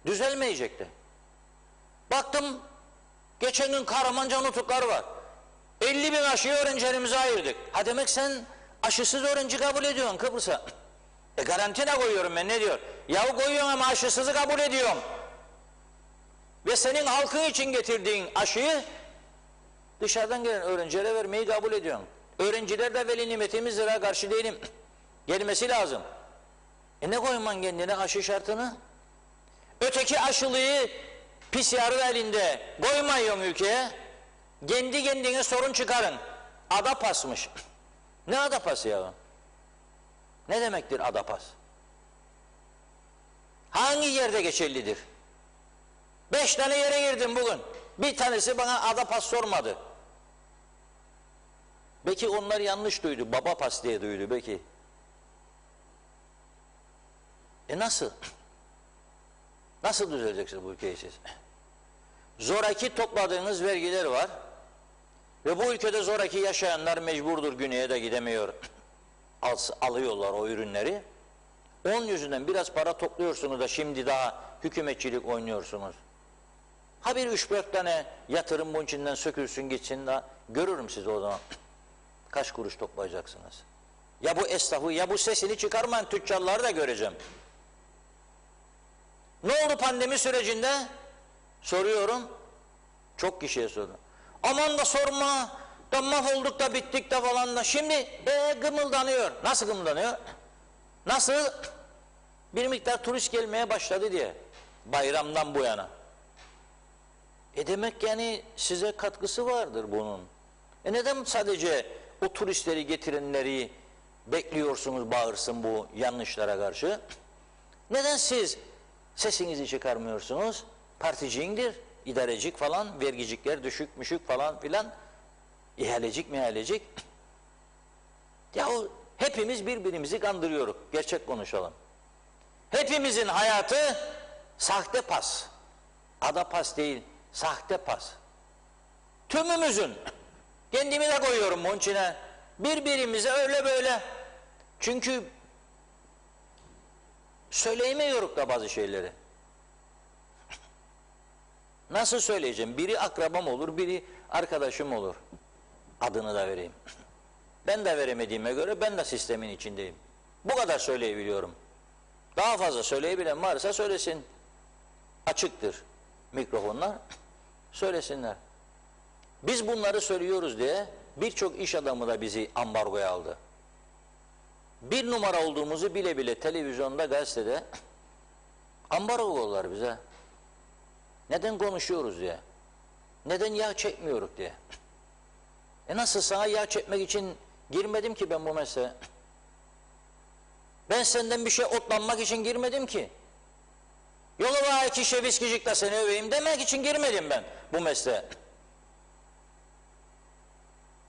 Düzelmeyecek de. Baktım geçen gün Kahramanca nutukları var. 50 bin aşıyı öğrencilerimize ayırdık. Ha demek sen aşısız öğrenci kabul ediyorsun Kıbrıs'a. Garanti ne koyuyorum ben ne diyor? Yahu koyuyorum ama aşısızı kabul ediyorum. Ve senin halkın için getirdiğin aşıyı dışarıdan gelen öğrencilere vermeyi kabul ediyorsun. Öğrenciler de veli nimetimizdir, karşı değilim. Gelmesi lazım. Ne koyman kendine aşı şartını? Öteki aşılıyı PCR'ı elinde koymayın ülkeye. Kendi kendine sorun çıkarın. Adapasmış. Ne adapası ya? Ne demektir adapas? Hangi yerde geçerlidir? 5 tane yere girdim bugün. Bir tanesi bana adapas sormadı. Belki onlar yanlış duydu. Baba pas diye duydu belki. Nasıl? Nasıl düzeleceksiniz bu ülkeyi siz? Zoraki topladığınız vergiler var. Ve bu ülkede zoraki yaşayanlar mecburdur, güneye de gidemiyor. Alıyorlar o ürünleri. Onun yüzünden biraz para topluyorsunuz da şimdi daha hükümetçilik oynuyorsunuz. Ha bir 3-4 tane yatırım bunun içinden sökülsün gitsin de görürüm sizi o zaman. Kaç kuruş toplayacaksınız? Ya bu esnafı ya bu sesini çıkarmayan tüccarları da göreceğim. Ne oldu pandemi sürecinde? Soruyorum. Çok kişiye sordum. Aman da sorma. Da mahvolduk da bittik de falan da. Şimdi gımıldanıyor. Nasıl gımıldanıyor? Nasıl? Bir miktar turist gelmeye başladı diye. Bayramdan bu yana. Demek yani size katkısı vardır bunun. Neden sadece o turistleri getirenleri bekliyorsunuz bağırsın bu yanlışlara karşı? Neden siz sesinizi çıkarmıyorsunuz? Particiyindir, idarecik falan, vergicikler düşük müşük falan filan, ihalecik. Yahu hepimiz birbirimizi kandırıyoruz, gerçek konuşalım. Hepimizin hayatı sahte pas. Ada pas değil, sahte pas. Tümümüzün, kendimi de koyuyorum bunun içine, birbirimize öyle böyle. Çünkü söyleyemiyoruz da bazı şeyleri. Nasıl söyleyeceğim? Biri akrabam olur, biri arkadaşım olur. Adını da vereyim. Ben de veremediğime göre ben de sistemin içindeyim. Bu kadar söyleyebiliyorum. Daha fazla söyleyebilen varsa söylesin. Açıktır mikrofonlar. Söylesinler. Biz bunları söylüyoruz diye birçok iş adamı da bizi ambargoya aldı. Bir numara olduğumuzu bile bile televizyonda, gazetede ambargolar bize. Neden konuşuyoruz diye. Neden yağ çekmiyoruz diye. Nasıl sana yağ çekmek için girmedim ki ben bu mesleğe. Ben senden bir şey otlanmak için girmedim ki. Yolu var iki şey viskicikle seni öveyim demek için girmedim ben bu mesleğe.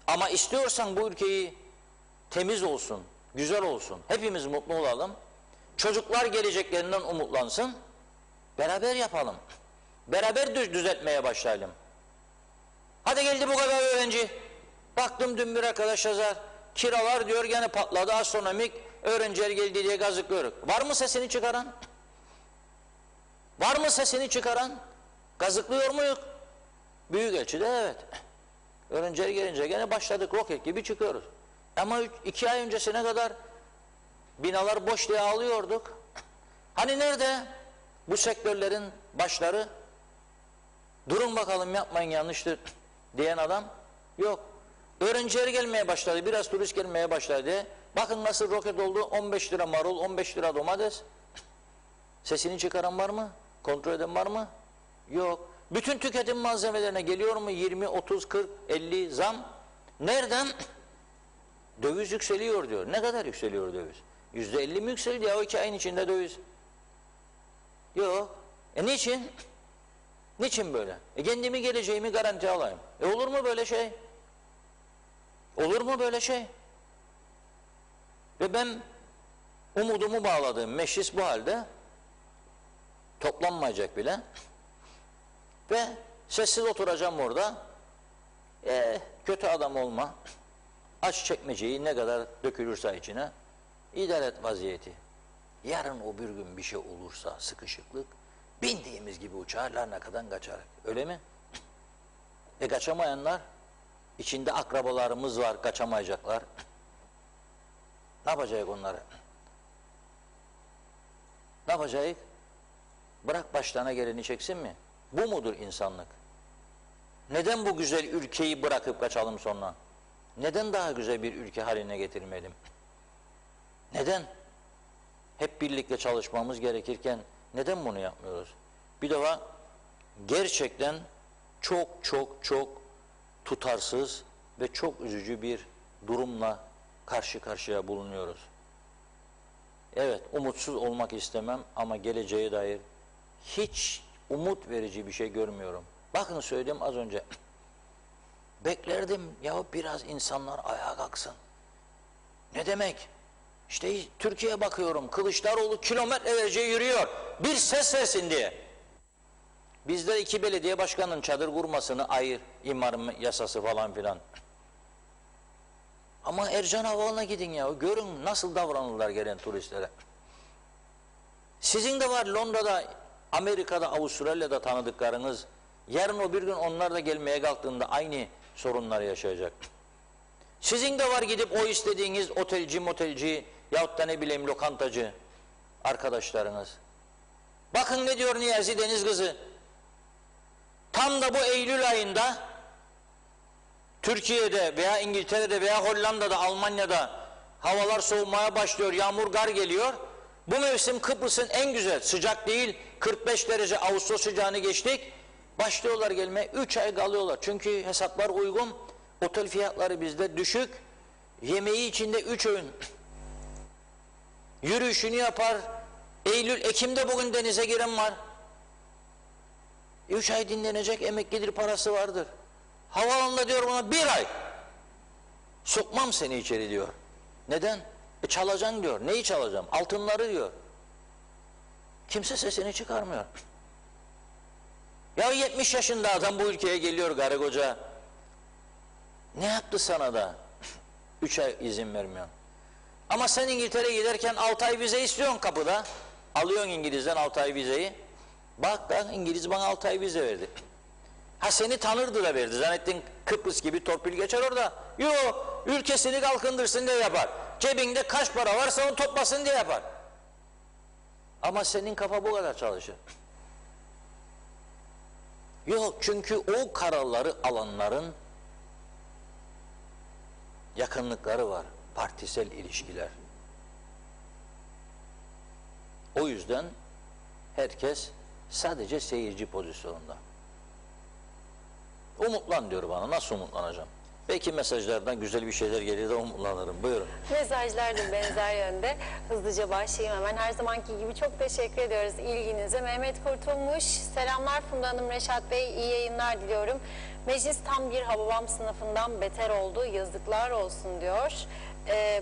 Ama istiyorsan bu ülkeyi temiz olsun, güzel olsun, hepimiz mutlu olalım, çocuklar geleceklerinden umutlansın, beraber yapalım. Beraber düzeltmeye başlayalım. Hadi geldi bu kadar öğrenci. Baktım dün bir arkadaş yazar, kiralar diyor gene patladı, astronomik, öğrenciler geldi diye gazıklıyoruz. Var mı sesini çıkaran? Var mı sesini çıkaran? Gazıklıyor muyuz? Büyükelçi de evet. Öğrenciler gelince gene başladık, roket gibi çıkıyoruz. Ama 2 ay öncesine kadar binalar boş diye ağlıyorduk. Hani nerede bu sektörlerin başları? Durun bakalım yapmayın yanlıştır diyen adam yok. Öğrenciler gelmeye başladı, biraz turist gelmeye başladı. Bakın nasıl roket oldu, 15 lira marul, 15 lira domates. Sesini çıkaran var mı? Kontrol eden var mı? Yok. Bütün tüketim malzemelerine geliyor mu 20, 30, 40, 50 zam? Nereden? Döviz yükseliyor diyor. Ne kadar yükseliyor döviz? %50 mi yükseldi ya o 2 ayın içinde döviz? Yok. Niçin? Niçin böyle? Kendimi geleceğimi garanti alayım. Olur mu böyle şey? Olur mu böyle şey? Ve ben umudumu bağladığım meclis bu halde toplanmayacak bile ve sessiz oturacağım orada. Kötü adam olma, aç çekmeceyi ne kadar dökülürse içine idare et vaziyeti. Yarın o bir gün bir şey olursa sıkışıklık, bindiğimiz gibi uçağa Larnaka'dan kaçarak. Öyle mi? Kaçamayanlar, içinde akrabalarımız var, kaçamayacaklar. Ne yapacağız onları? Ne yapacağız? Bırak başlarına geleni çeksin mi? Bu mudur insanlık? Neden bu güzel ülkeyi bırakıp kaçalım sonra? Neden daha güzel bir ülke haline getirmeyelim? Neden? Hep birlikte çalışmamız gerekirken neden bunu yapmıyoruz? Bir defa gerçekten çok tutarsız ve çok üzücü bir durumla karşı karşıya bulunuyoruz. Evet, umutsuz olmak istemem ama geleceğe dair hiç umut verici bir şey görmüyorum. Bakın söyledim az önce. Beklerdim ya biraz insanlar ayağa kalksın. Ne demek? İşte Türkiye'ye bakıyorum. Kılıçdaroğlu kilometrelerce yürüyor. Bir ses versin diye. Bizde 2 belediye başkanının çadır kurmasını ayır, imar yasası falan filan. Ama Ercan Havaalanı'na gidin ya. Görün nasıl davranırlar gelen turistlere. Sizin de var Londra'da, Amerika'da, Avustralya'da tanıdıklarınız. Yarın o bir gün onlar da gelmeye kalktığında aynı sorunları yaşayacak. Sizin de var gidip o istediğiniz otelci, motelci yahut da ne bileyim lokantacı arkadaşlarınız. Bakın ne diyor Niyazi Denizkızı. Tam da bu Eylül ayında Türkiye'de veya İngiltere'de veya Hollanda'da, Almanya'da havalar soğumaya başlıyor, yağmur gar geliyor. Bu mevsim Kıbrıs'ın en güzel, sıcak değil, 45 derece Ağustos sıcağını geçtik. Başlıyorlar gelmeye, 3 ay kalıyorlar. Çünkü hesaplar uygun, otel fiyatları bizde düşük, yemeği içinde 3 öğün. Yürüyüşünü yapar, Eylül, Ekim'de bugün denize giren var. 3 ay dinlenecek, emeklidir parası vardır. Havaalanında diyor buna 1 ay. Sokmam seni içeri diyor. Neden? Çalacaksın diyor. Neyi çalacağım? Altınları diyor. Kimse sesini çıkarmıyor. Ya 70 yaşında adam bu ülkeye geliyor garı koca. Ne yaptı sana da 3 ay izin vermiyor? Ama sen İngiltere'ye giderken 6 ay vize istiyorsun kapıda. Alıyorsun İngiliz'den 6 ay vizeyi. Bak da İngiliz bana 6 ay vize verdi. Ha seni tanırdı da verdi. Zannettin Kıbrıs gibi torpil geçer orada. Yok. Ülkesini kalkındırsın diye yapar. Cebinde kaç para varsa onu toplasın diye yapar. Ama senin kafa bu kadar çalışır. Yok, çünkü o kararları alanların yakınlıkları var. Partisel ilişkiler. O yüzden herkes sadece seyirci pozisyonunda. Umutlan diyor bana. Nasıl umutlanacağım? Belki mesajlardan güzel bir şeyler gelir de umutlanırım. Buyurun. Mesajlar da benzer yönde. Hızlıca başlayayım hemen. Her zamanki gibi çok teşekkür ediyoruz ilginize. Mehmet Kurtulmuş, selamlar Funda Hanım, Reşat Bey, iyi yayınlar diliyorum. Meclis tam bir Hababam sınıfından beter oldu, yazıklar olsun diyor.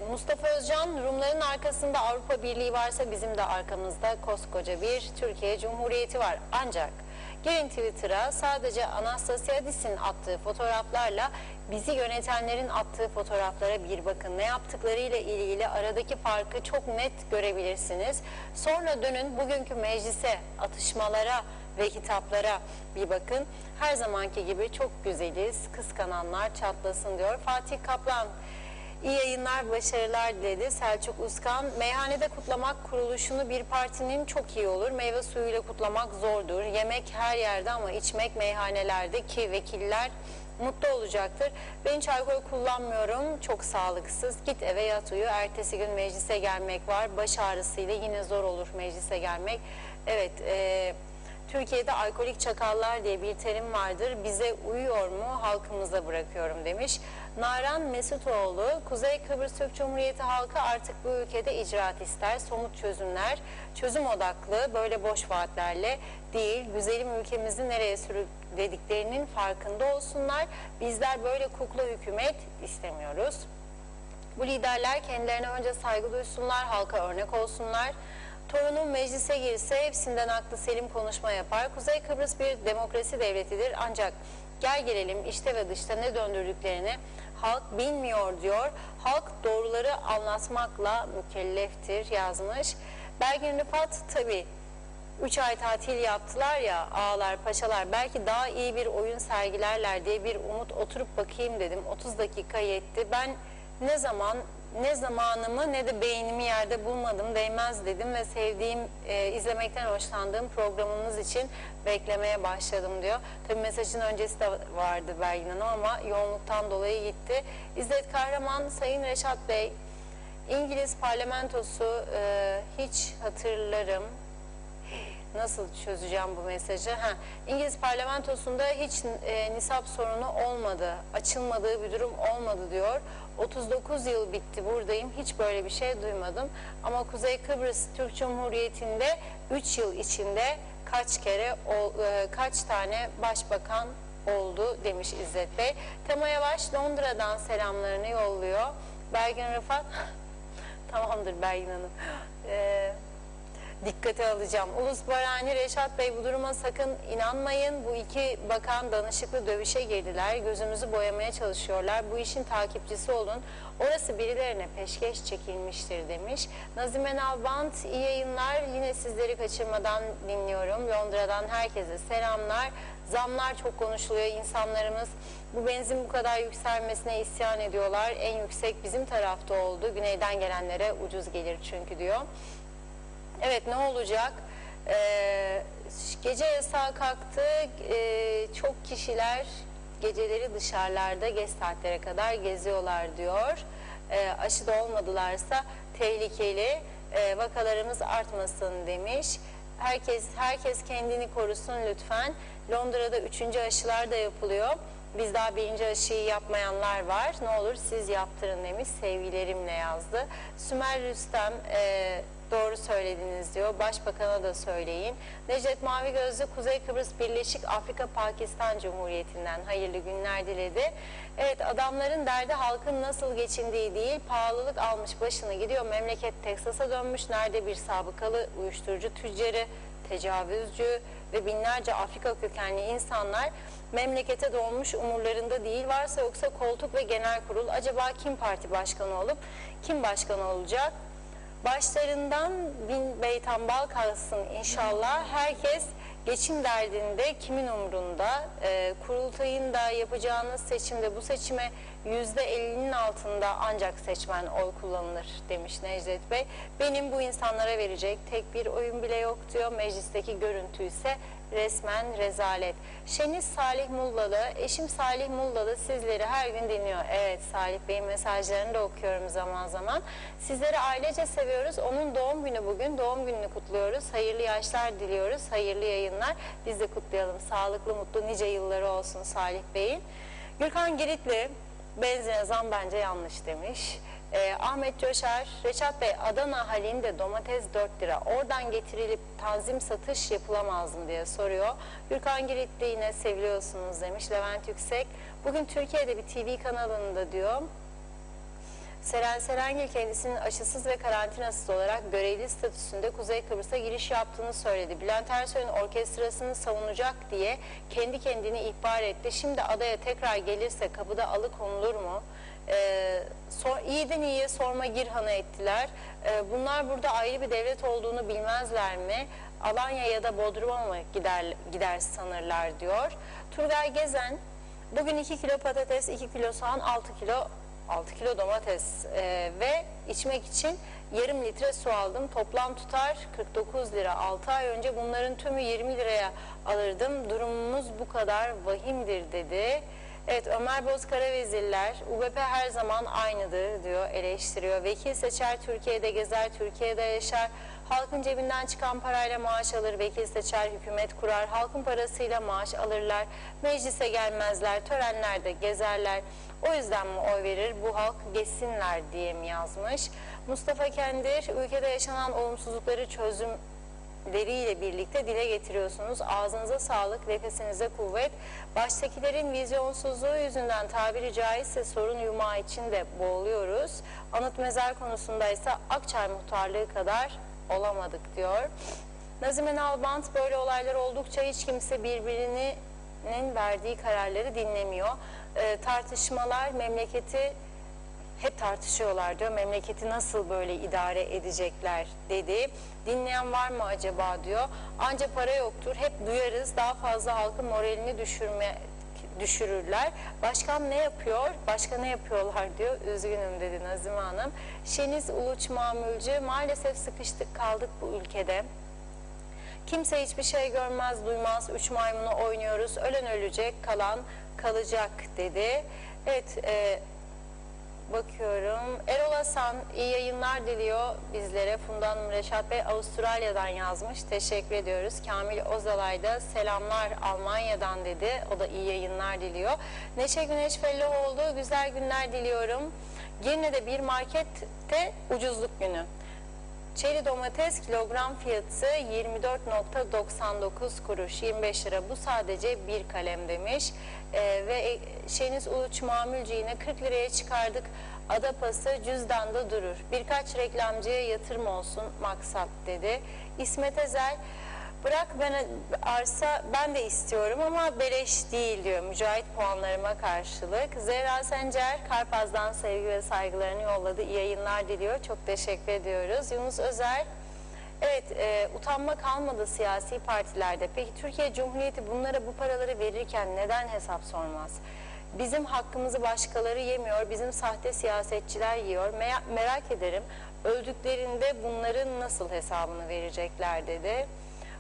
Mustafa Özcan, Rumların arkasında Avrupa Birliği varsa bizim de arkamızda koskoca bir Türkiye Cumhuriyeti var. Ancak gelin Twitter'a sadece Anastasiadis'in attığı fotoğraflarla bizi yönetenlerin attığı fotoğraflara bir bakın. Ne yaptıklarıyla ilgili aradaki farkı çok net görebilirsiniz. Sonra dönün bugünkü meclise, atışmalara ve hitaplara bir bakın. Her zamanki gibi çok güzeliz, kıskananlar çatlasın diyor. Fatih Kaplan, İyi yayınlar, başarılar diledi. Selçuk Uskan, meyhanede kutlamak kuruluşunu bir partinin çok iyi olur. Meyve suyuyla kutlamak zordur. Yemek her yerde ama içmek meyhanelerde ki vekiller mutlu olacaktır. Ben hiç alkol kullanmıyorum. Çok sağlıksız. Git eve yat uyu. Ertesi gün meclise gelmek var. Baş ağrısıyla yine zor olur meclise gelmek. Evet, Türkiye'de alkolik çakallar diye bir terim vardır. Bize uyuyor mu? Halkımıza bırakıyorum demiş. Naran Mesutoğlu, Kuzey Kıbrıs Türk Cumhuriyeti halkı artık bu ülkede icraat ister, somut çözümler, çözüm odaklı, böyle boş vaatlerle değil, güzelim ülkemizi nereye sürüklediklerinin farkında olsunlar. Bizler böyle kukla hükümet istemiyoruz. Bu liderler kendilerine önce saygı duysunlar, halka örnek olsunlar. Torunum meclise girse hepsinden aklı selim konuşma yapar. Kuzey Kıbrıs bir demokrasi devletidir ancak gel gelelim işte ve dışta ne döndürdüklerini halk bilmiyor diyor. Halk doğruları anlatmakla mükelleftir yazmış. Belgin Rıfat tabii 3 ay tatil yaptılar ya ağalar paşalar, belki daha iyi bir oyun sergilerler diye bir umut, oturup bakayım dedim. 30 dakika yetti. Ben ne zamanımı ne de beynimi yerde bulmadım, değmez dedim ve sevdiğim, izlemekten hoşlandığım programınız için beklemeye başladım diyor. Tabii mesajın öncesi de vardı Belgin Hanım ama yoğunluktan dolayı gitti. İzzet Kahraman, Sayın Reşat Bey, İngiliz parlamentosu hiç hatırlarım. Nasıl çözeceğim bu mesajı? İngiliz parlamentosunda hiç nisap sorunu olmadı, açılmadığı bir durum olmadı diyor. 39 yıl bitti buradayım, hiç böyle bir şey duymadım. Ama Kuzey Kıbrıs Türk Cumhuriyeti'nde 3 yıl içinde kaç tane başbakan oldu demiş İzzet Bey. Tema Yavaş Londra'dan selamlarını yolluyor. Belgin Rıfat, tamamdır Belgin Hanım. Dikkate alacağım. Ulus Barani, Reşat Bey bu duruma sakın inanmayın. Bu iki bakan danışıklı dövüşe girdiler. Gözümüzü boyamaya çalışıyorlar. Bu işin takipçisi olun. Orası birilerine peşkeş çekilmiştir demiş. Nazime Nalbant, iyi yayınlar. Yine sizleri kaçırmadan dinliyorum. Londra'dan herkese selamlar. Zamlar çok konuşuluyor. İnsanlarımız bu benzin bu kadar yükselmesine isyan ediyorlar. En yüksek bizim tarafta oldu. Güneyden gelenlere ucuz gelir çünkü diyor. Evet, ne olacak? Gece yasağı kalktı. Çok kişiler geceleri dışarılarda geç saatlere kadar geziyorlar diyor. Aşı da olmadılarsa tehlikeli. Vakalarımız artmasın demiş. Herkes kendini korusun lütfen. Londra'da 3. aşılar da yapılıyor. Biz daha 1. aşıyı yapmayanlar var. Ne olur siz yaptırın demiş. Sevgilerimle yazdı. Sümer Rüstem, doğru söylediniz diyor. Başbakan'a da söyleyin. Necdet Mavi Gözlü, Kuzey Kıbrıs Birleşik Afrika Pakistan Cumhuriyeti'nden hayırlı günler diledi. Evet, adamların derdi halkın nasıl geçindiği değil, pahalılık almış başını gidiyor. Memleket Teksas'a dönmüş. Nerede bir sabıkalı uyuşturucu tüccarı, tecavüzcü ve binlerce Afrika kökenli insanlar memlekete dolmuş, umurlarında değil. Varsa yoksa koltuk ve genel kurul. Acaba kim parti başkanı olup kim başkan olacak? Başlarından bin beytambal kalsın inşallah. Herkes geçim derdinde, kimin umrunda? Kurultayın da yapacağınız seçimde bu seçime %50'nin altında ancak seçmen oy kullanılır demiş Necdet Bey. Benim bu insanlara verecek tek bir oyun bile yok diyor. Meclisteki görüntü ise resmen rezalet. Şeniz Salih Mullalı, eşim Salih Mullalı sizleri her gün dinliyor. Evet, Salih Bey'in mesajlarını da okuyorum zaman zaman. Sizleri ailece seviyoruz. Onun doğum günü bugün. Doğum gününü kutluyoruz. Hayırlı yaşlar diliyoruz. Hayırlı yayınlar. Biz de kutlayalım. Sağlıklı, mutlu, nice yılları olsun Salih Bey'in. Gürkan Giritli, benzine zam bence yanlış demiş. Ahmet Coşar, Reşat Bey Adana halinde domates 4 lira. Oradan getirilip tanzim satış yapılamaz mı diye soruyor. Gürkan Giritli yine seviliyorsunuz demiş. Levent Yüksek, bugün Türkiye'de bir TV kanalında diyor. Seren Serengil kendisinin aşısız ve karantinasız olarak görevli statüsünde Kuzey Kıbrıs'a giriş yaptığını söyledi. Bülent Ersoy'un orkestrasını savunacak diye kendi kendini ihbar etti. Şimdi adaya tekrar gelirse kapıda alıkonulur mu? İyiden iyiye sorma Girhan'ı ettiler. Bunlar burada ayrı bir devlet olduğunu bilmezler mi? Alanya ya da Bodrum'a mı gider sanırlar diyor. Turgay Gezen, bugün 2 kilo patates, 2 kilo soğan, 6 kilo domates ve içmek için yarım litre su aldım. Toplam tutar 49 lira. 6 ay önce bunların tümü 20 liraya alırdım. Durumumuz bu kadar vahimdir dedi. Evet, Ömer Bozkaravezirler, UBP her zaman aynıdır diyor, eleştiriyor. Vekil seçer, Türkiye'de gezer, Türkiye'de yaşar. Halkın cebinden çıkan parayla maaş alır, vekil seçer, hükümet kurar. Halkın parasıyla maaş alırlar, meclise gelmezler, törenlerde gezerler. O yüzden mi oy verir, bu halk geçsinler diye mi yazmış? Mustafa Kendir, ülkede yaşanan olumsuzlukları çözümleriyle birlikte dile getiriyorsunuz. Ağzınıza sağlık, nefesinize kuvvet. Baştakilerin vizyonsuzluğu yüzünden tabiri caizse sorun yumağı içinde boğuluyoruz. Anıt mezar konusunda ise Akçay muhtarlığı kadar olamadık diyor. Nazime Nalbant, böyle olaylar oldukça hiç kimse birbirinin verdiği kararları dinlemiyor. Tartışmalar memleketi hep tartışıyorlar diyor. Memleketi nasıl böyle idare edecekler dedi. Dinleyen var mı acaba diyor. Anca para yoktur. Hep duyarız. Daha fazla halkın moralini düşürürler. Başkan ne yapıyor? Başka ne yapıyorlar diyor. Üzgünüm dedi Nazime Hanım. Şeniz Uluç Mamulcu, maalesef sıkıştık kaldık bu ülkede. Kimse hiçbir şey görmez, duymaz. 3 maymunu oynuyoruz. Ölen ölecek, kalan kalacak dedi. Evet, bakıyorum. Erol Hasan iyi yayınlar diliyor bizlere. Funda Hanım, Reşat Bey Avustralya'dan yazmış. Teşekkür ediyoruz. Kamil Ozalay da selamlar Almanya'dan dedi. O da iyi yayınlar diliyor. Neşe Güneş Felloğlu, güzel günler diliyorum. Girne'de bir markette ucuzluk günü. Çeri domates kilogram fiyatı 24.99 kuruş, 25 lira. Bu sadece bir kalem demiş. Ve Şeniz Uluç Mamulcu yine 40 liraya çıkardık. Adapası cüzdanda durur. Birkaç reklamcıya yatırım olsun maksat dedi. İsmet Ezer, bırak ben arsa ben de istiyorum ama beleş değil diyor Mücahit puanlarıma karşılık. Zehra Sencer Karpaz'dan sevgi ve saygılarını yolladı. İyi yayınlar diliyor. Çok teşekkür ediyoruz. Yunus Özer, evet, utanma kalmadı siyasi partilerde. Peki Türkiye Cumhuriyeti bunlara bu paraları verirken neden hesap sormaz? Bizim hakkımızı başkaları yemiyor, bizim sahte siyasetçiler yiyor. Merak ederim, öldüklerinde bunların nasıl hesabını verecekler dedi.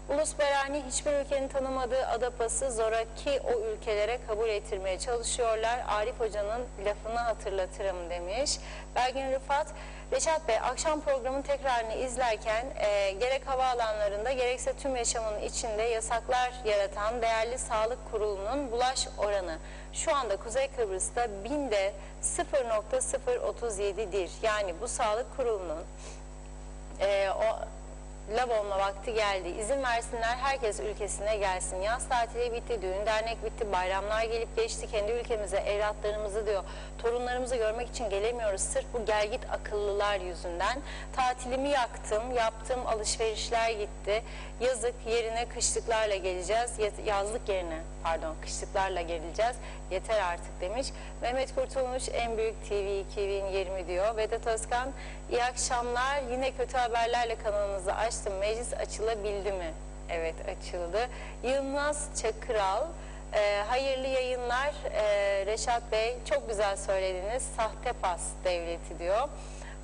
Ulus Berani, hiçbir ülkenin tanımadığı Adapası zoraki o ülkelere kabul ettirmeye çalışıyorlar. Arif Hoca'nın lafını hatırlatırım demiş. Belgin Rıfat, Reşat Bey akşam programın tekrarını izlerken gerek havaalanlarında gerekse tüm yaşamın içinde yasaklar yaratan değerli sağlık kurulunun bulaş oranı şu anda Kuzey Kıbrıs'ta binde 0.037'dir. Yani bu sağlık kurulunun lav olma vakti geldi. İzin versinler, herkes ülkesine gelsin. Yaz tatili bitti, düğün dernek bitti, bayramlar gelip geçti. Kendi ülkemize, evlatlarımızı diyor, torunlarımızı görmek için gelemiyoruz. Sırf bu gelgit akıllılar yüzünden. Tatilimi yaktım, yaptığım alışverişler gitti. Yazık, yerine kışlıklarla geleceğiz. Yazlık yerine, pardon, kışlıklarla geleceğiz. Yeter artık demiş. Mehmet Kurtulmuş, en büyük TV 2020 diyor. Vedat Özkan, iyi akşamlar. Yine kötü haberlerle kanalınızı açtım. Meclis açılabildi mi? Evet, açıldı. Yılmaz Çakıral, Hayırlı yayınlar. Reşat Bey, çok güzel söylediniz. Sahte pas devleti diyor.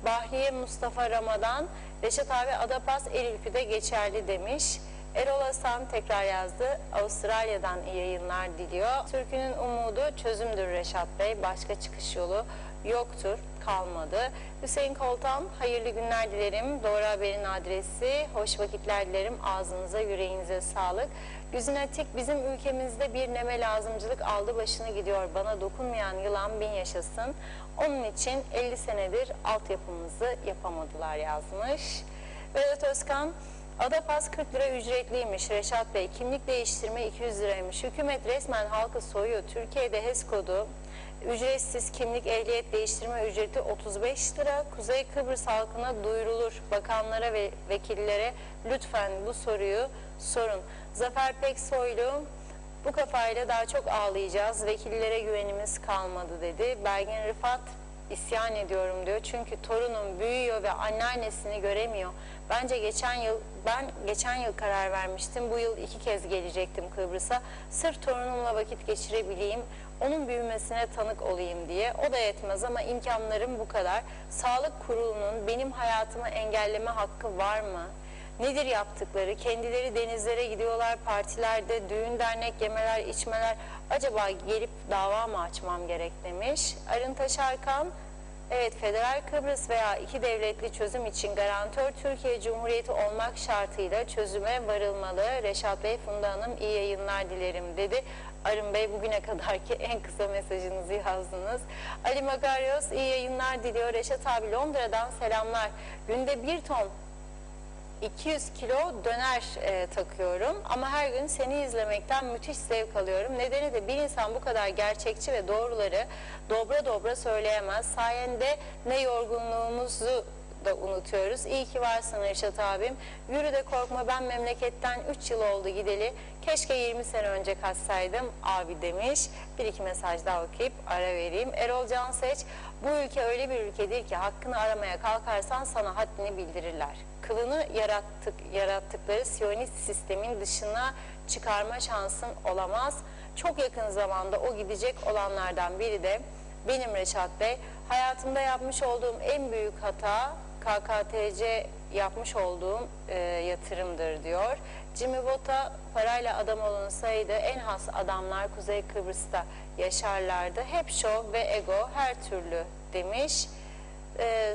Bahriye Mustafa Ramadan, Reşat abi Adapas Erilpi'de geçerli demiş. Erol Hasan tekrar yazdı. Avustralya'dan iyi yayınlar diliyor. Türkünün umudu çözümdür Reşat Bey. Başka çıkış yolu yoktur, kalmadı. Hüseyin Koltan, hayırlı günler dilerim. Doğru Haber'in adresi. Hoş vakitler dilerim. Ağzınıza, yüreğinize sağlık. Güzin Atik, bizim ülkemizde bir neme lazımcılık aldı başını gidiyor. Bana dokunmayan yılan bin yaşasın. Onun için 50 senedir altyapımızı yapamadılar yazmış. Vedat Özkan, Adapas 40 lira ücretliymiş Reşat Bey. Kimlik değiştirme 200 liraymış. Hükümet resmen halkı soyuyor. Türkiye'de HES kodu ücretsiz, kimlik ehliyet değiştirme ücreti 35 lira. Kuzey Kıbrıs halkına duyurulur. Bakanlara ve vekillere lütfen bu soruyu sorun. Zafer Peksoylu, bu kafayla daha çok ağlayacağız. Vekillere güvenimiz kalmadı dedi. Belgin Rıfat, isyan ediyorum diyor. Çünkü torunum büyüyor ve anneannesini göremiyor. Ben geçen yıl karar vermiştim. Bu yıl 2 kez gelecektim Kıbrıs'a. Sırf torunumla vakit geçirebileyim, onun büyümesine tanık olayım diye. O da yetmez ama imkanlarım bu kadar. Sağlık Kurulu'nun benim hayatımı engelleme hakkı var mı? Nedir yaptıkları? Kendileri denizlere gidiyorlar, partilerde, düğün dernek, yemeler, içmeler. Acaba gelip dava mı açmam gerek demiş. Arıntaş Arkan, evet, Federal Kıbrıs veya iki devletli çözüm için garantör Türkiye Cumhuriyeti olmak şartıyla çözüme varılmalı. Reşat Bey, Funda Hanım iyi yayınlar dilerim dedi. Arın Bey, bugüne kadarki en kısa mesajınızı yazdınız. Ali Magaryos iyi yayınlar diliyor. Reşat abi, Londra'dan selamlar. Günde 1 ton 200 kilo döner takıyorum ama her gün seni izlemekten müthiş zevk alıyorum. Nedeni de bir insan bu kadar gerçekçi ve doğruları dobra dobra söyleyemez. Sayende ne yorgunluğumuzu da unutuyoruz. İyi ki varsın Reşat abim. Yürü de korkma, ben memleketten 3 yıl oldu gideli. Keşke 20 sene önce kaçsaydım abi demiş. Bir iki mesaj daha okuyup ara vereyim. Erol Canseç, bu ülke öyle bir ülkedir ki hakkını aramaya kalkarsan sana haddini bildirirler. Kılını yarattıkları Siyonist sistemin dışına çıkarma şansın olamaz. Çok yakın zamanda o gidecek olanlardan biri de benim Reşat Bey. Hayatımda yapmış olduğum en büyük hata KKTC yapmış olduğum yatırımdır diyor. Jimmy Bota, parayla adam olunsaydı en has adamlar Kuzey Kıbrıs'ta yaşarlardı. Hep şov ve ego her türlü demiş.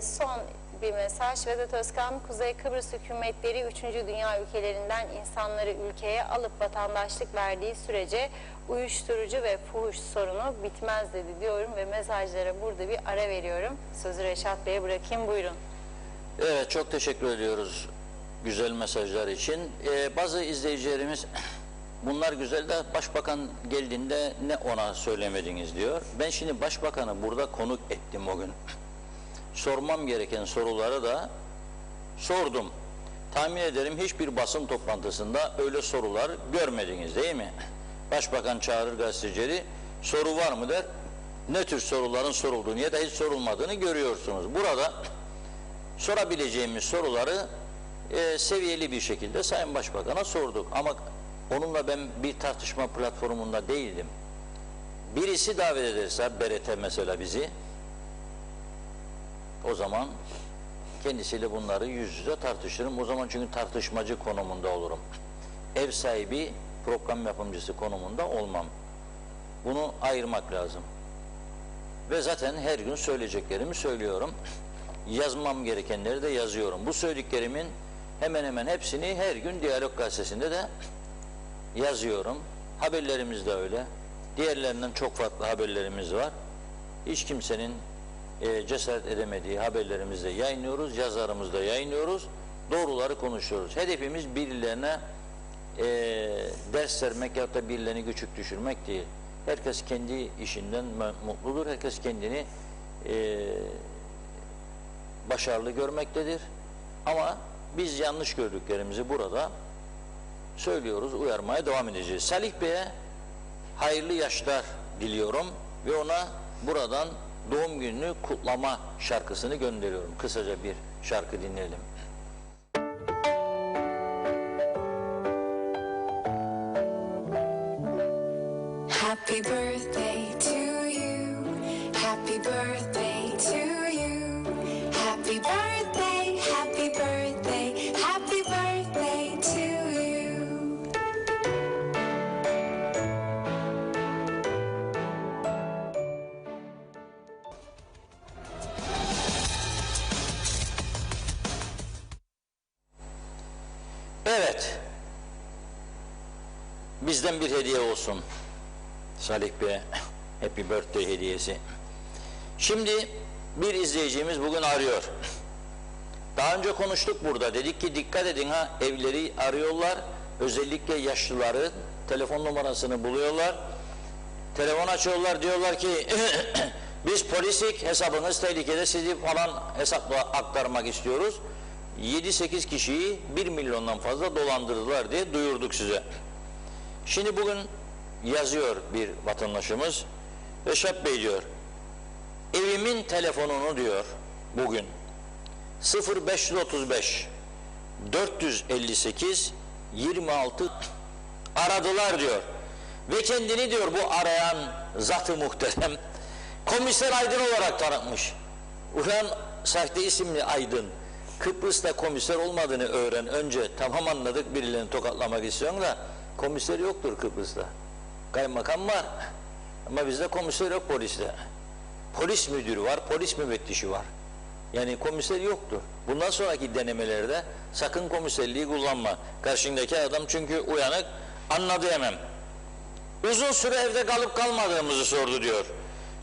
Son bir mesaj. Vedat Özkan, Kuzey Kıbrıs hükümetleri 3. dünya ülkelerinden insanları ülkeye alıp vatandaşlık verdiği sürece uyuşturucu ve fuhuş sorunu bitmez dedi diyorum ve mesajlara burada bir ara veriyorum. Sözü Reşat Bey'e bırakayım, buyurun. Evet, çok teşekkür ediyoruz güzel mesajlar için. Bazı izleyicilerimiz bunlar güzel de başbakan geldiğinde ne ona söylemediniz diyor. Ben şimdi başbakanı burada konuk ettim o gün. Sormam gereken soruları da sordum. Tahmin ederim hiçbir basın toplantısında öyle sorular görmediniz değil mi? Başbakan çağırır gazetecileri, soru var mı der. Ne tür soruların sorulduğunu ya da hiç sorulmadığını görüyorsunuz. Burada sorabileceğimiz soruları seviyeli bir şekilde Sayın Başbakan'a sorduk. Ama onunla ben bir tartışma platformunda değildim. Birisi davet ederse, BRT mesela bizi, o zaman kendisiyle bunları yüz yüze tartışırım. O zaman çünkü tartışmacı konumunda olurum. Ev sahibi, program yapımcısı konumunda olmam. Bunu ayırmak lazım. Ve zaten her gün söyleyeceklerimi söylüyorum. Yazmam gerekenleri de yazıyorum. Bu söylediklerimin hemen hemen hepsini her gün Diyalog Gazetesi'nde de yazıyorum. Haberlerimiz de öyle. Diğerlerinden çok farklı haberlerimiz var. Hiç kimsenin cesaret edemediği haberlerimizi de yayınlıyoruz, yazarımızda yayınlıyoruz, doğruları konuşuyoruz. Hedefimiz birilerine ders vermek ya da birilerini küçük düşürmek değil. Herkes kendi işinden mutludur, herkes kendini başarılı görmektedir. Ama biz yanlış gördüklerimizi burada söylüyoruz, uyarmaya devam edeceğiz. Salih Bey'e hayırlı yaşlar diliyorum ve ona buradan doğum gününü kutlama şarkısını gönderiyorum. Kısaca bir şarkı dinleyelim. Happy birthday to you. Happy birthday to you. Happy birthday, happy birthday, happy birthday to you. Evet. Bizden bir hediye olsun. Salih Bey, happy birthday hediyesi. Şimdi bir izleyicimiz bugün arıyor. Daha önce konuştuk burada. Dedik ki dikkat edin ha, evleri arıyorlar. Özellikle yaşlıları telefon numarasını buluyorlar. Telefon açıyorlar, diyorlar ki biz polisik, hesabınız tehlikede, sizi falan hesapla aktarmak istiyoruz. 7-8 kişiyi 1 milyondan fazla dolandırdılar diye duyurduk size. Şimdi bugün yazıyor bir vatandaşımız. Reşat Bey diyor, evimin telefonunu diyor bugün 0535 458 26 aradılar diyor. Ve kendini diyor bu arayan zat-ı muhterem Komiser Aydın olarak tanıtmış. Ulan sahte isimli Aydın, Kıbrıs'ta komiser olmadığını öğren önce. Tamam anladık, birilerini tokatlamak istiyorsun da komiser yoktur Kıbrıs'ta. Kaymakam var ama bizde komiser yok poliste. Polis müdürü var, polis müfettişi var. Yani komiser yoktur. Bundan sonraki denemelerde sakın komiserliği kullanma. Karşındaki adam çünkü uyanık, anladı hemen. Uzun süre evde kalıp kalmadığımızı sordu diyor.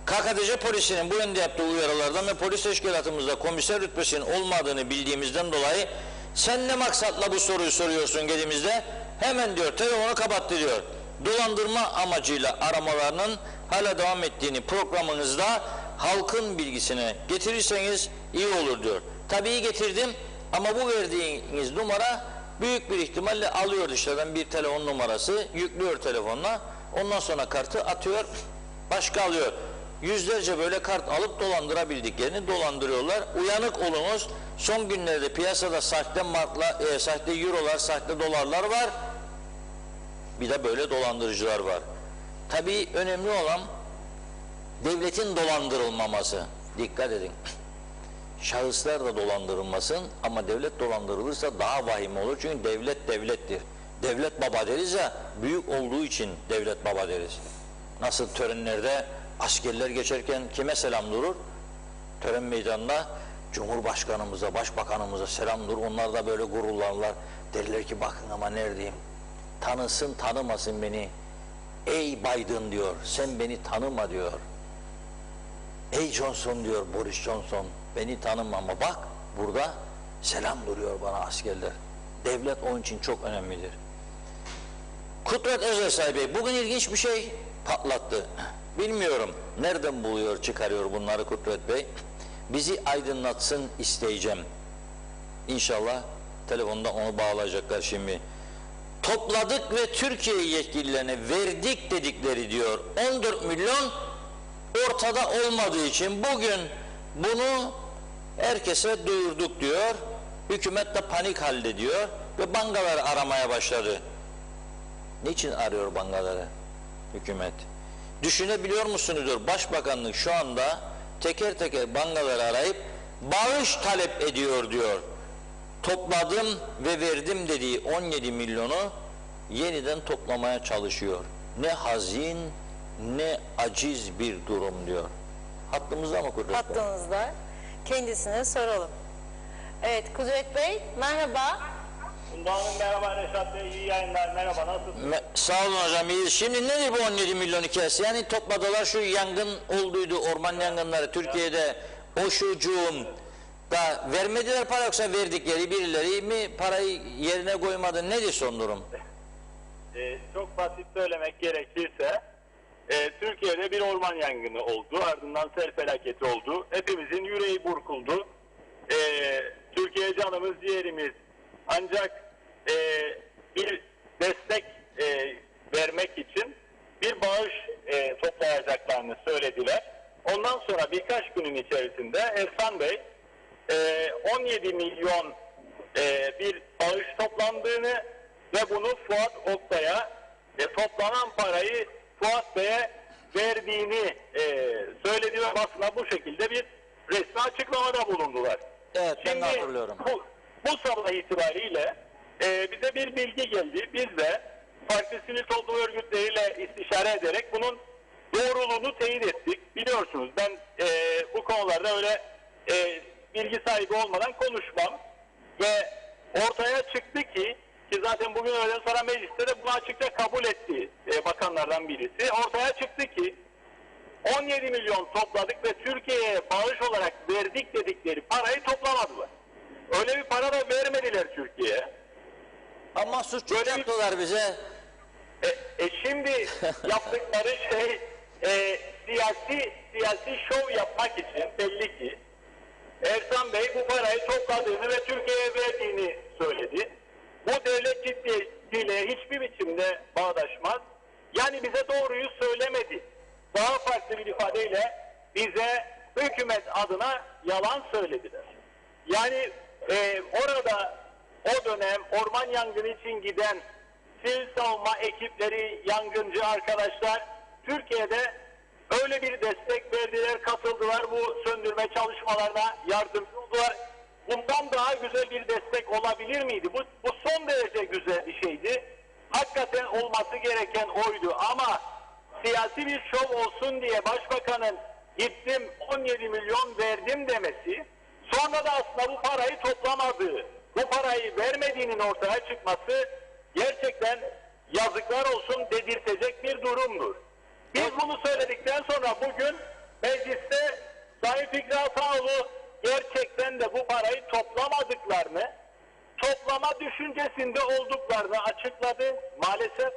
KKTC polisinin bu yönde yaptığı uyarılardan ve polis teşkilatımızda komiser rütbesinin olmadığını bildiğimizden dolayı sen ne maksatla bu soruyu soruyorsun dediğimizde hemen diyor telefonu kapattı diyor. Dolandırma amacıyla aramalarının hala devam ettiğini programınızda halkın bilgisine getirirseniz iyi olur diyor. Tabii getirdim ama bu verdiğiniz numara büyük bir ihtimalle alıyor dışarıdan bir telefon numarası, yüklüyor telefonla, ondan sonra kartı atıyor, başka alıyor. Yüzlerce böyle kart alıp dolandırabildiklerini dolandırıyorlar. Uyanık olunuz. Son günlerde piyasada sahte marklar, sahte eurolar, sahte dolarlar var. Bir de böyle dolandırıcılar var. Tabii önemli olan devletin dolandırılmaması. Dikkat edin. Şahıslar da dolandırılmasın ama devlet dolandırılırsa daha vahim olur. Çünkü devlet devlettir. Devlet baba deriz ya, büyük olduğu için devlet baba deriz. Nasıl törenlerde askerler geçerken kime selam durur? Tören meydanında Cumhurbaşkanımıza, Başbakanımıza selam durur. Onlar da böyle gururlarlar. Derler ki bakın ama neredeyim? Tanısın tanımasın beni. Ey Biden diyor, sen beni tanıma diyor. Ey Johnson diyor, Boris Johnson, beni tanıma ama bak burada selam duruyor bana askerler. Devlet onun için çok önemlidir. Kudret Özersay Bey bugün ilginç bir şey patlattı. Bilmiyorum nereden buluyor, çıkarıyor bunları Kudret Bey. Bizi aydınlatsın isteyeceğim. İnşallah telefonda onu bağlayacaklar şimdi. Topladık ve Türkiye yetkililerine verdik dedikleri diyor 14 milyon ortada olmadığı için bugün bunu herkese duyurduk diyor. Hükümet de panik halde diyor ve bankaları aramaya başladı. Niçin arıyor bankaları hükümet? Düşünebiliyor musunuz diyor. Başbakanlık şu anda teker teker bankaları arayıp bağış talep ediyor diyor. Topladım ve verdim dediği 17 milyonu yeniden toplamaya çalışıyor. Ne hazin ne aciz bir durum diyor. Hattımızda mı Kudret Bey? Hattımızda. Kendisine soralım. Evet Kudret Bey merhaba. Hanım merhaba, Reşat Bey iyi yayınlar, merhaba, nasılsınız? Sağ olun hocam, iyiyiz. Şimdi nedir bu 17 milyon hikayesi? Yani topladılar, şu yangın olduydu, orman yangınları Türkiye'de, o şucuğum da vermediler para, yoksa verdikleri birileri mi parayı yerine koymadı, nedir son durum? Çok basit söylemek gerekirse Türkiye'de bir orman yangını oldu, ardından sel felaketi oldu, hepimizin yüreği burkuldu. Türkiye canımız ciğerimiz, ancak bir destek vermek için bir bağış toplayacaklarını söylediler. Ondan sonra birkaç günün içerisinde Ehsan Bey 17 milyon bir bağış toplandığını ve bunu Fuat Oktay'a toplanan parayı Fuat Bey'e verdiğini söyledi ve basına bu şekilde bir resmi açıklamada bulundular. Evet, ben de Şimdi hatırlıyorum. bu sabah itibariyle bize bir bilgi geldi. Biz de farklı sivil toplum örgütleriyle istişare ederek bunun doğruluğunu teyit ettik. Biliyorsunuz ben bu konularda öyle bilgi sahibi olmadan konuşmam. Ve ortaya çıktı ki zaten bugün öğleden sonra mecliste de bunu açıkça kabul etti bakanlardan birisi. Ortaya çıktı ki 17 milyon topladık ve Türkiye'ye bağış olarak verdik dedikleri parayı toplamadılar. Öyle bir para da vermediler Türkiye'ye. Ama suç yaptılar bize. Şimdi yaptıkları şey siyasi şov yapmak için belli ki Ersan Bey bu parayı topladığını ve Türkiye'ye verdiğini söyledi. Bu devlet ciddiyetiyle hiçbir biçimde bağdaşmaz. Yani bize doğruyu söylemedi. Daha farklı bir ifadeyle bize hükümet adına yalan söylediler. Yani orada o dönem orman yangını için giden sivil savunma ekipleri, yangıncı arkadaşlar Türkiye'de öyle bir destek verdiler, katıldılar bu söndürme çalışmalarına, yardımcı oldular. Bundan daha güzel bir destek olabilir miydi? Bu son derece güzel bir şeydi. Hakikaten olması gereken oydu ama siyasi bir şov olsun diye başbakanın gittim 17 milyon verdim demesi, sonra da aslında bu parayı toplamadığı, bu parayı vermediğinin ortaya çıkması gerçekten yazıklar olsun dedirtecek bir durumdur. Biz bunu söyledikten sonra bugün mecliste Sayın Fikri Ataoğlu gerçekten de bu parayı toplamadıklarını, toplama düşüncesinde olduklarını açıkladı maalesef.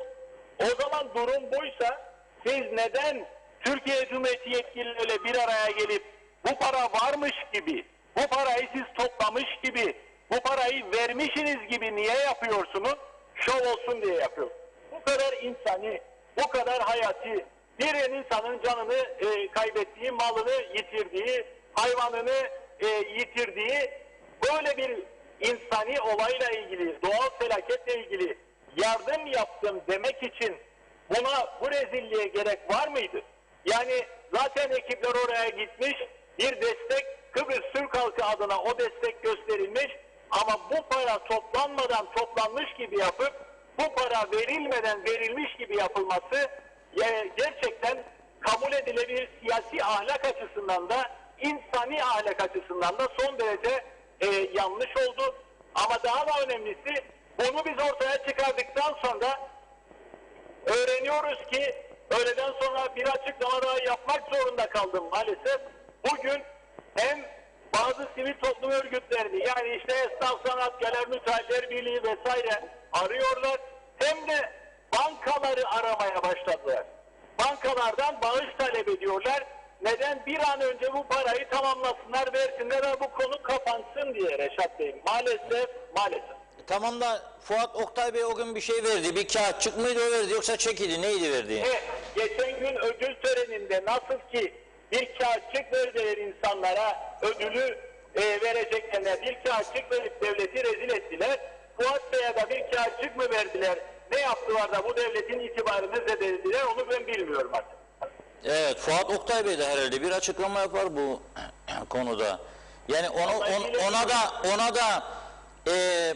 O zaman durum buysa siz neden Türkiye Cumhuriyeti yetkilileriyle bir araya gelip bu para varmış gibi, bu parayı siz toplamış gibi, bu parayı vermişsiniz gibi niye yapıyorsunuz? Şov olsun diye yapıyor. Bu kadar insani, bu kadar hayati, bir insanın canını kaybettiği, malını yitirdiği, hayvanını yitirdiği böyle bir insani olayla ilgili, doğal felaketle ilgili yardım yaptım demek için bu rezilliğe gerek var mıydı? Yani zaten ekipler oraya gitmiş, bir destek Kıbrıs Türk halkı adına o destek gösterilmiş ama bu para toplanmadan toplanmış gibi yapıp bu para verilmeden verilmiş gibi yapılması gerçekten kabul edilebilir siyasi ahlak açısından da insani ahlak açısından da son derece yanlış oldu. Ama daha da önemlisi bunu biz ortaya çıkardıktan sonra öğreniyoruz ki öğleden sonra bir açıklama daha yapmak zorunda kaldım maalesef. Bugün hem bazı sivil toplum örgütlerini yani işte Esnaf Sanatkarlar Müteahhitler Birliği vesaire arıyorlar hem de bankaları aramaya başladılar. Bankalardan bağış talep ediyorlar. Neden? Bir an önce bu parayı tamamlasınlar, versinler ve bu konu kapansın diye Reşat Bey. Maalesef. Tamam da Fuat Oktay Bey o gün bir şey verdi. Bir kağıtçık mıydı o verdi yoksa çekiydi neydi verdiği? Geçen gün ödül töreninde nasıl ki bir kağıtçık verdiler insanlara ödülü vereceklerine bir kağıtçık verip devleti rezil ettiler. Fuat Bey'e de bir kağıtçık mı verdiler? Ne yaptılar da bu devletin itibarını zedelediler onu ben bilmiyorum artık. Evet, Fuat Oktay Bey de herhalde bir açıklama yapar bu konuda. Yani ona da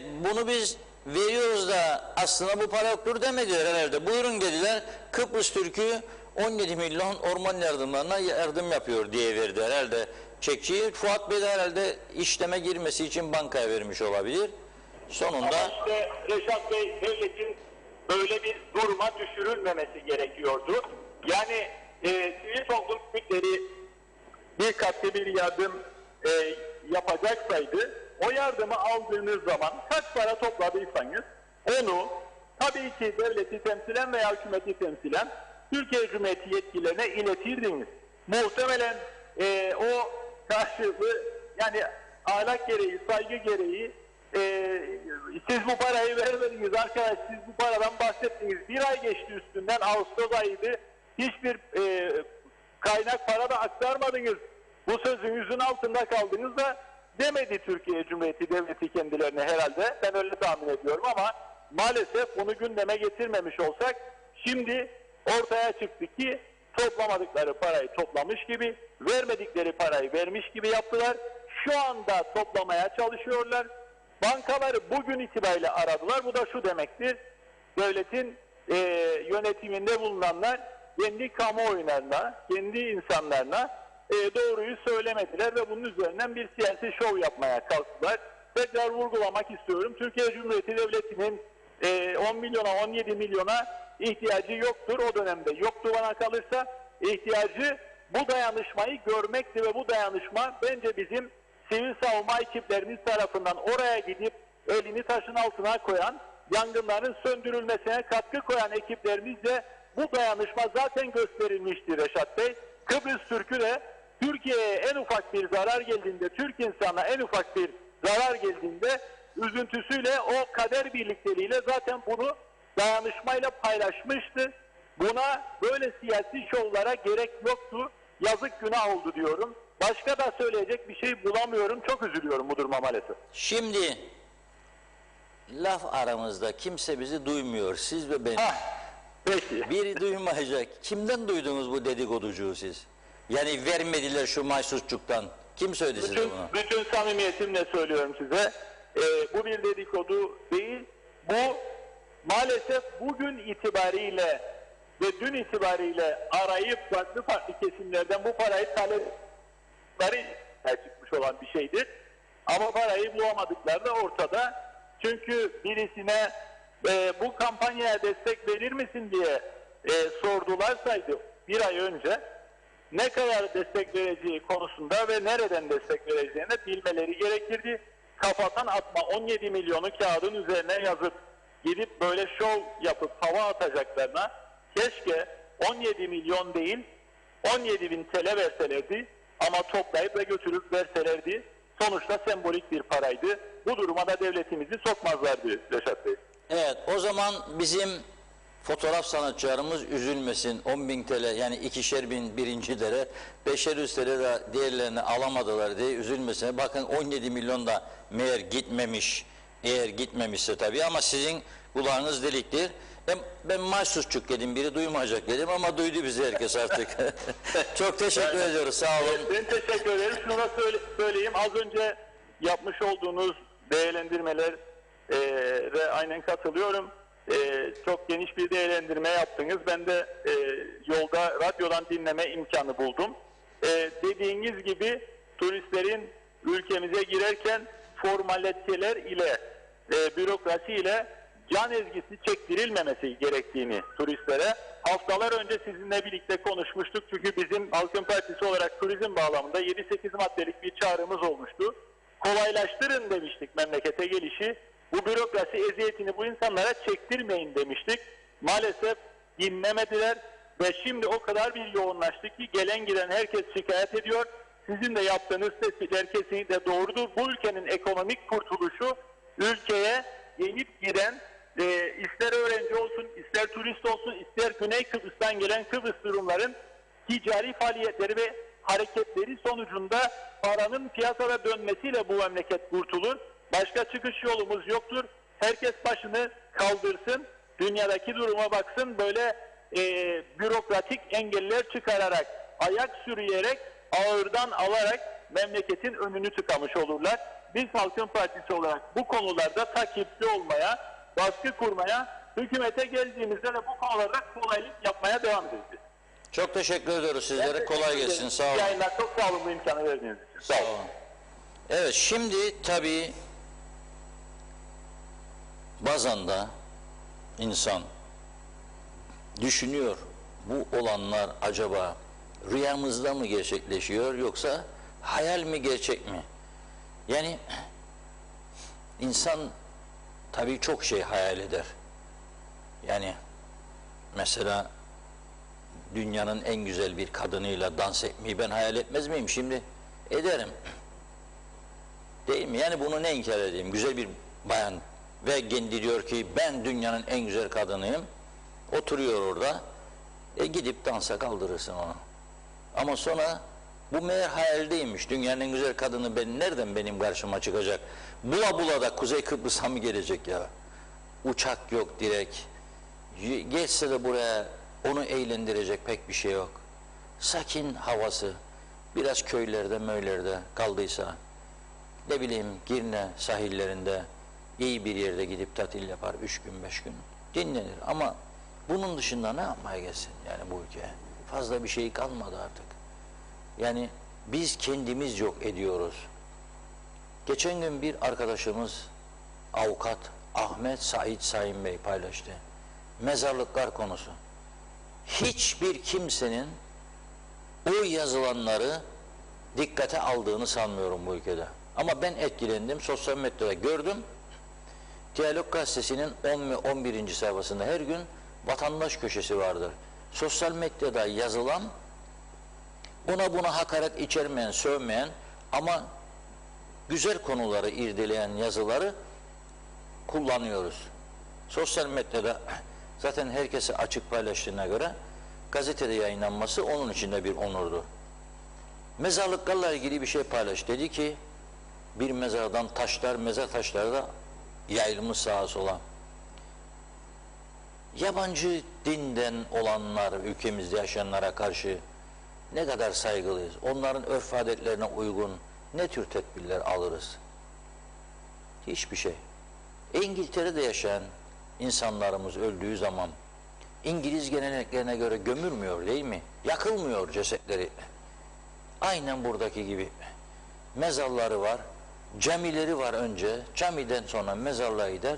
bunu biz veriyoruz da aslında bu para yoktur demediler herhalde. Buyurun dediler. Kıbrıs Türk'ü 17 milyon orman yardımlarına yardım yapıyor diye verdi herhalde çekçiyi. Fuat Bey de herhalde işleme girmesi için bankaya vermiş olabilir. Sonunda... Ama işte Reşat Bey devletin böyle bir duruma düşürülmemesi gerekiyordu. Yani sivil toplum örgütleri bir katlı bir yardım yapacaksaydı o yardımı aldığınız zaman kaç para topladıysanız onu tabii ki devleti temsilen veya hükümeti temsilen Türkiye Cumhuriyeti yetkililerine iletirdiniz. Muhtemelen o karşılığı yani ahlak gereği, saygı gereği siz bu parayı vermediniz arkadaş, siz bu paradan bahsettiniz. Bir ay geçti üstünden, Ağustos ayıydı. Hiçbir kaynak para da aktarmadınız. Bu sözünüzün altında kaldınız da demedi Türkiye Cumhuriyeti Devleti kendilerine herhalde. Ben öyle tahmin ediyorum ama maalesef bunu gündeme getirmemiş olsak şimdi ortaya çıktı ki toplamadıkları parayı toplamış gibi, vermedikleri parayı vermiş gibi yaptılar. Şu anda toplamaya çalışıyorlar. Bankaları bugün itibariyle aradılar. Bu da şu demektir: devletin yönetiminde bulunanlar kendi kamuoylarına, kendi insanlarına doğruyu söylemediler ve bunun üzerinden bir siyasi şov yapmaya kalktılar. Tekrar vurgulamak istiyorum. Türkiye Cumhuriyeti Devleti'nin 10 milyona, 17 milyona ihtiyacı yoktur. O dönemde yoktu bana kalırsa. İhtiyacı bu dayanışmayı görmekti ve bu dayanışma bence bizim sivil savunma ekiplerimiz tarafından oraya gidip elini taşın altına koyan, yangınların söndürülmesine katkı koyan ekiplerimizle bu dayanışma zaten gösterilmiştir Reşat Bey. Kıbrıs Türk'ü de Türkiye'ye en ufak bir zarar geldiğinde, Türk insanına en ufak bir zarar geldiğinde üzüntüsüyle, o kader birlikteliğiyle zaten bunu dayanışmayla paylaşmıştı. Buna böyle siyasi şovlara gerek yoktu. Yazık, günah oldu diyorum. Başka da söyleyecek bir şey bulamıyorum. Çok üzülüyorum bu duruma maalesef. Şimdi laf aramızda, kimse bizi duymuyor, siz ve ben. Peki. Biri duymayacak. Kimden duydunuz bu dedikoducuğu siz? Yani vermediler şu mahsusçuktan. Kim söyledi size bunu? Bütün samimiyetimle söylüyorum size. Bu bir dedikodu değil. Bu maalesef bugün itibariyle ve dün itibariyle arayıp farklı kesimlerden bu parayı talepleri çıkmış olan bir şeydir. Ama parayı bulamadıkları da ortada. Çünkü birisine bu kampanyaya destek verir misin diye sordular bir ay önce, ne kadar destek vereceği konusunda ve nereden destek vereceğini bilmeleri gerekirdi. Kafadan atma 17 milyonu kağıdın üzerine yazıp gidip böyle şov yapıp hava atacaklarına keşke 17 milyon değil 17 bin TL verselerdi, ama toplayıp ve götürüp verselerdi. Sonuçta sembolik bir paraydı. Bu duruma da devletimizi sokmazlardı Reşat Bey. Evet, o zaman bizim fotoğraf sanatçılarımız üzülmesin. 10.000 TL, yani 2'şer bin birincilere, 5'er 100 TL de diğerlerini alamadılar diye üzülmesin. Bakın 17 milyon da meğer gitmemiş. Eğer gitmemişse tabii, ama sizin kulağınız deliktir. Ben mahsusçuk dedim, biri duymayacak dedim, ama duydu bizi herkes artık. Çok teşekkür ediyoruz, sağ olun. Ben teşekkür ederim. Şunu da söyleyeyim, az önce yapmış olduğunuz değerlendirmeler ve aynen katılıyorum. Çok geniş bir değerlendirme yaptınız. Ben de yolda radyodan dinleme imkanı buldum. Dediğiniz gibi turistlerin ülkemize girerken formaliteler ile, bürokrasi ile can ezgisi çektirilmemesi gerektiğini turistlere haftalar önce sizinle birlikte konuşmuştuk. Çünkü bizim Halkın Partisi olarak turizm bağlamında 7-8 maddelik bir çağrımız olmuştu. Kolaylaştırın demiştik memlekete gelişi. Bu bürokrasi eziyetini bu insanlara çektirmeyin demiştik. Maalesef dinlemediler ve şimdi o kadar bir yoğunlaştı ki gelen giden herkes şikayet ediyor. Sizin de yaptığınız tespitler kesinlikle doğrudur. Bu ülkenin ekonomik kurtuluşu ülkeye gelip giden ister öğrenci olsun, ister turist olsun, ister Güney Kıbrıs'tan gelen Kıbrıs Rumların ticari faaliyetleri ve hareketleri sonucunda paranın piyasada dönmesiyle bu memleket kurtulur. Başka çıkış yolumuz yoktur. Herkes başını kaldırsın, dünyadaki duruma baksın, böyle bürokratik engeller çıkararak, ayak sürüyerek, ağırdan alarak memleketin önünü tıkamış olurlar. Biz Halkın Partisi olarak bu konularda takipçi olmaya, baskı kurmaya, hükümete geldiğimizde de bu konularda kolaylık yapmaya devam edeceğiz. Çok teşekkür ediyoruz sizlere. Kolay gelsin. Sağ olun. Yayınlar, çok sağ olun bu imkanı verdiğiniz için. Sağ olun. Evet, şimdi tabii bazen de insan düşünüyor, bu olanlar acaba rüyamızda mı gerçekleşiyor yoksa hayal mi, gerçek mi? Yani insan tabii çok şey hayal eder. Yani mesela dünyanın en güzel bir kadınıyla dans etmeyi ben hayal etmez miyim şimdi? Ederim. Değil mi? Yani bunu ne inkar edeyim? Güzel bir bayan ve kendi diyor ki ben dünyanın en güzel kadınıyım. Oturuyor orada. Gidip dansa kaldırırsın onu. Ama sonra bu meğer hayaldeymiş. Dünyanın en güzel kadını nereden benim karşıma çıkacak? Bula bula da Kuzey Kıbrıs'a mı gelecek ya? Uçak yok direkt. Geçse de buraya Onu eğlendirecek pek bir şey yok. Sakin havası, biraz köylerde möylerde kaldıysa, ne bileyim Girne sahillerinde iyi bir yerde gidip tatil yapar 3 gün 5 gün dinlenir. Ama bunun dışında ne yapmaya gelsin yani bu ülkeye? Fazla bir şey kalmadı artık. Yani biz kendimiz yok ediyoruz. Geçen gün bir arkadaşımız avukat Ahmet Sait Sayın Bey paylaştı. Mezarlıklar konusu. Hiçbir kimsenin o yazılanları dikkate aldığını sanmıyorum bu ülkede. Ama ben etkilendim. Sosyal medyada gördüm. Diyalog Gazetesi'nin 10 ve 11. sayfasında her gün vatandaş köşesi vardır. Sosyal medyada yazılan, ona buna hakaret içermeyen, sövmeyen ama güzel konuları irdeleyen yazıları kullanıyoruz. Sosyal medyada zaten herkese açık paylaştığına göre gazetede yayınlanması onun için de bir onurdu. Mezarlıklarla ilgili bir şey paylaş. Dedi ki bir mezardan taşlar, mezar taşları da yayılmış sağa sola. Yabancı dinden olanlar, ülkemizde yaşayanlara karşı ne kadar saygılıyız? Onların örf adetlerine uygun ne tür tedbirler alırız? Hiçbir şey. İngiltere'de yaşayan insanlarımız öldüğü zaman İngiliz geleneklerine göre gömülmüyor değil mi? Yakılmıyor cesetleri. Aynen buradaki gibi. Mezarları var, camileri var önce, camiden sonra mezarlığa gider,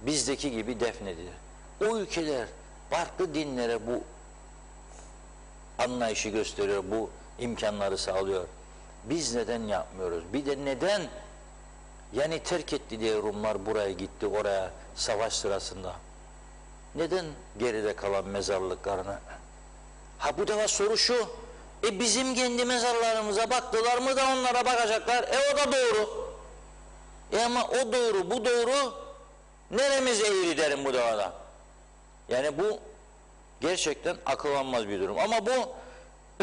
bizdeki gibi defnedilir. O ülkeler farklı dinlere bu anlayışı gösteriyor, bu imkanları sağlıyor. Biz neden yapmıyoruz? Bir de neden yani terk etti diye Rumlar buraya gitti, oraya savaş sırasında? Neden geride kalan mezarlıklarını? Ha bu defa soru şu, bizim kendi mezarlarımıza baktılar mı da onlara bakacaklar, o da doğru. Ama o doğru, bu doğru, neremiz eğri derim bu devada. Yani bu gerçekten akıl almaz bir durum. Ama bu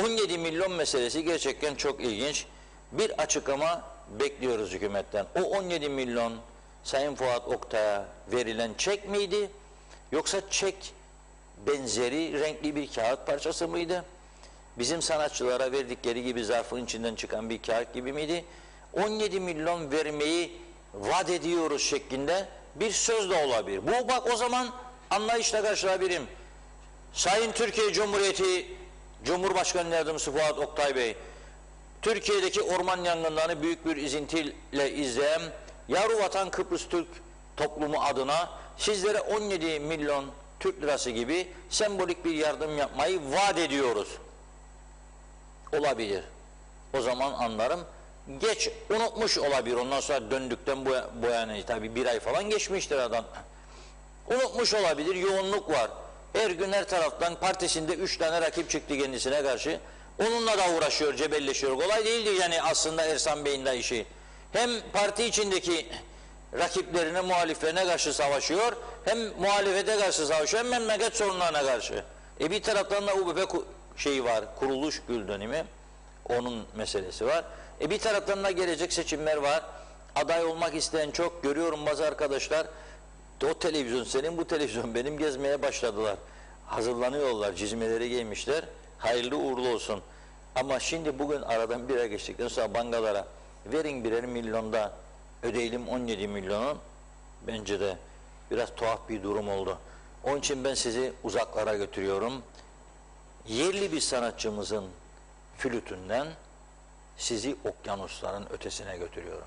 17 milyon meselesi gerçekten çok ilginç. Bir açıklama bekliyoruz hükümetten. O 17 milyon Sayın Fuat Oktay'a verilen çek miydi? Yoksa çek benzeri renkli bir kağıt parçası mıydı? Bizim sanatçılara verdikleri gibi zarfın içinden çıkan bir kağıt gibi miydi? 17 milyon vermeyi vaat ediyoruz şeklinde bir söz de olabilir. Bu bak o zaman anlayışla karşılayabilirim. Sayın Türkiye Cumhuriyeti Cumhurbaşkanı Yardımcısı Fuat Oktay Bey, Türkiye'deki orman yangınlarını büyük bir izintiyle izleyen Yavru Vatan Kıbrıs Türk toplumu adına sizlere 17 milyon Türk lirası gibi sembolik bir yardım yapmayı vaat ediyoruz. Olabilir. O zaman anlarım. Geç unutmuş olabilir. Ondan sonra döndükten bu yana tabii bir ay falan geçmiştir adam. Unutmuş olabilir. Yoğunluk var. Her gün her taraftan partisinde 3 tane rakip çıktı kendisine karşı. Onunla da uğraşıyor, cebelleşiyor. Kolay değildir yani aslında Ersan Bey'in de işi. Hem parti içindeki rakiplerine, muhaliflerine karşı savaşıyor, hem muhalefete karşı savaşıyor, hem memleket sorunlarına karşı. Bir taraftan da UBP şeyi var, kuruluş gül dönemi, onun meselesi var. Bir taraftan da gelecek seçimler var. Aday olmak isteyen çok, görüyorum bazı arkadaşlar, o televizyon senin, bu televizyon benim gezmeye başladılar. Hazırlanıyorlar, cizmeleri giymişler. Hayırlı uğurlu olsun. Ama şimdi bugün aradan bir ay geçtikten sonra bankalara verin birer milyonda ödeyelim 17 milyonu, bence de biraz tuhaf bir durum oldu. Onun için ben sizi uzaklara götürüyorum. Yerli bir sanatçımızın flütünden sizi okyanusların ötesine götürüyorum.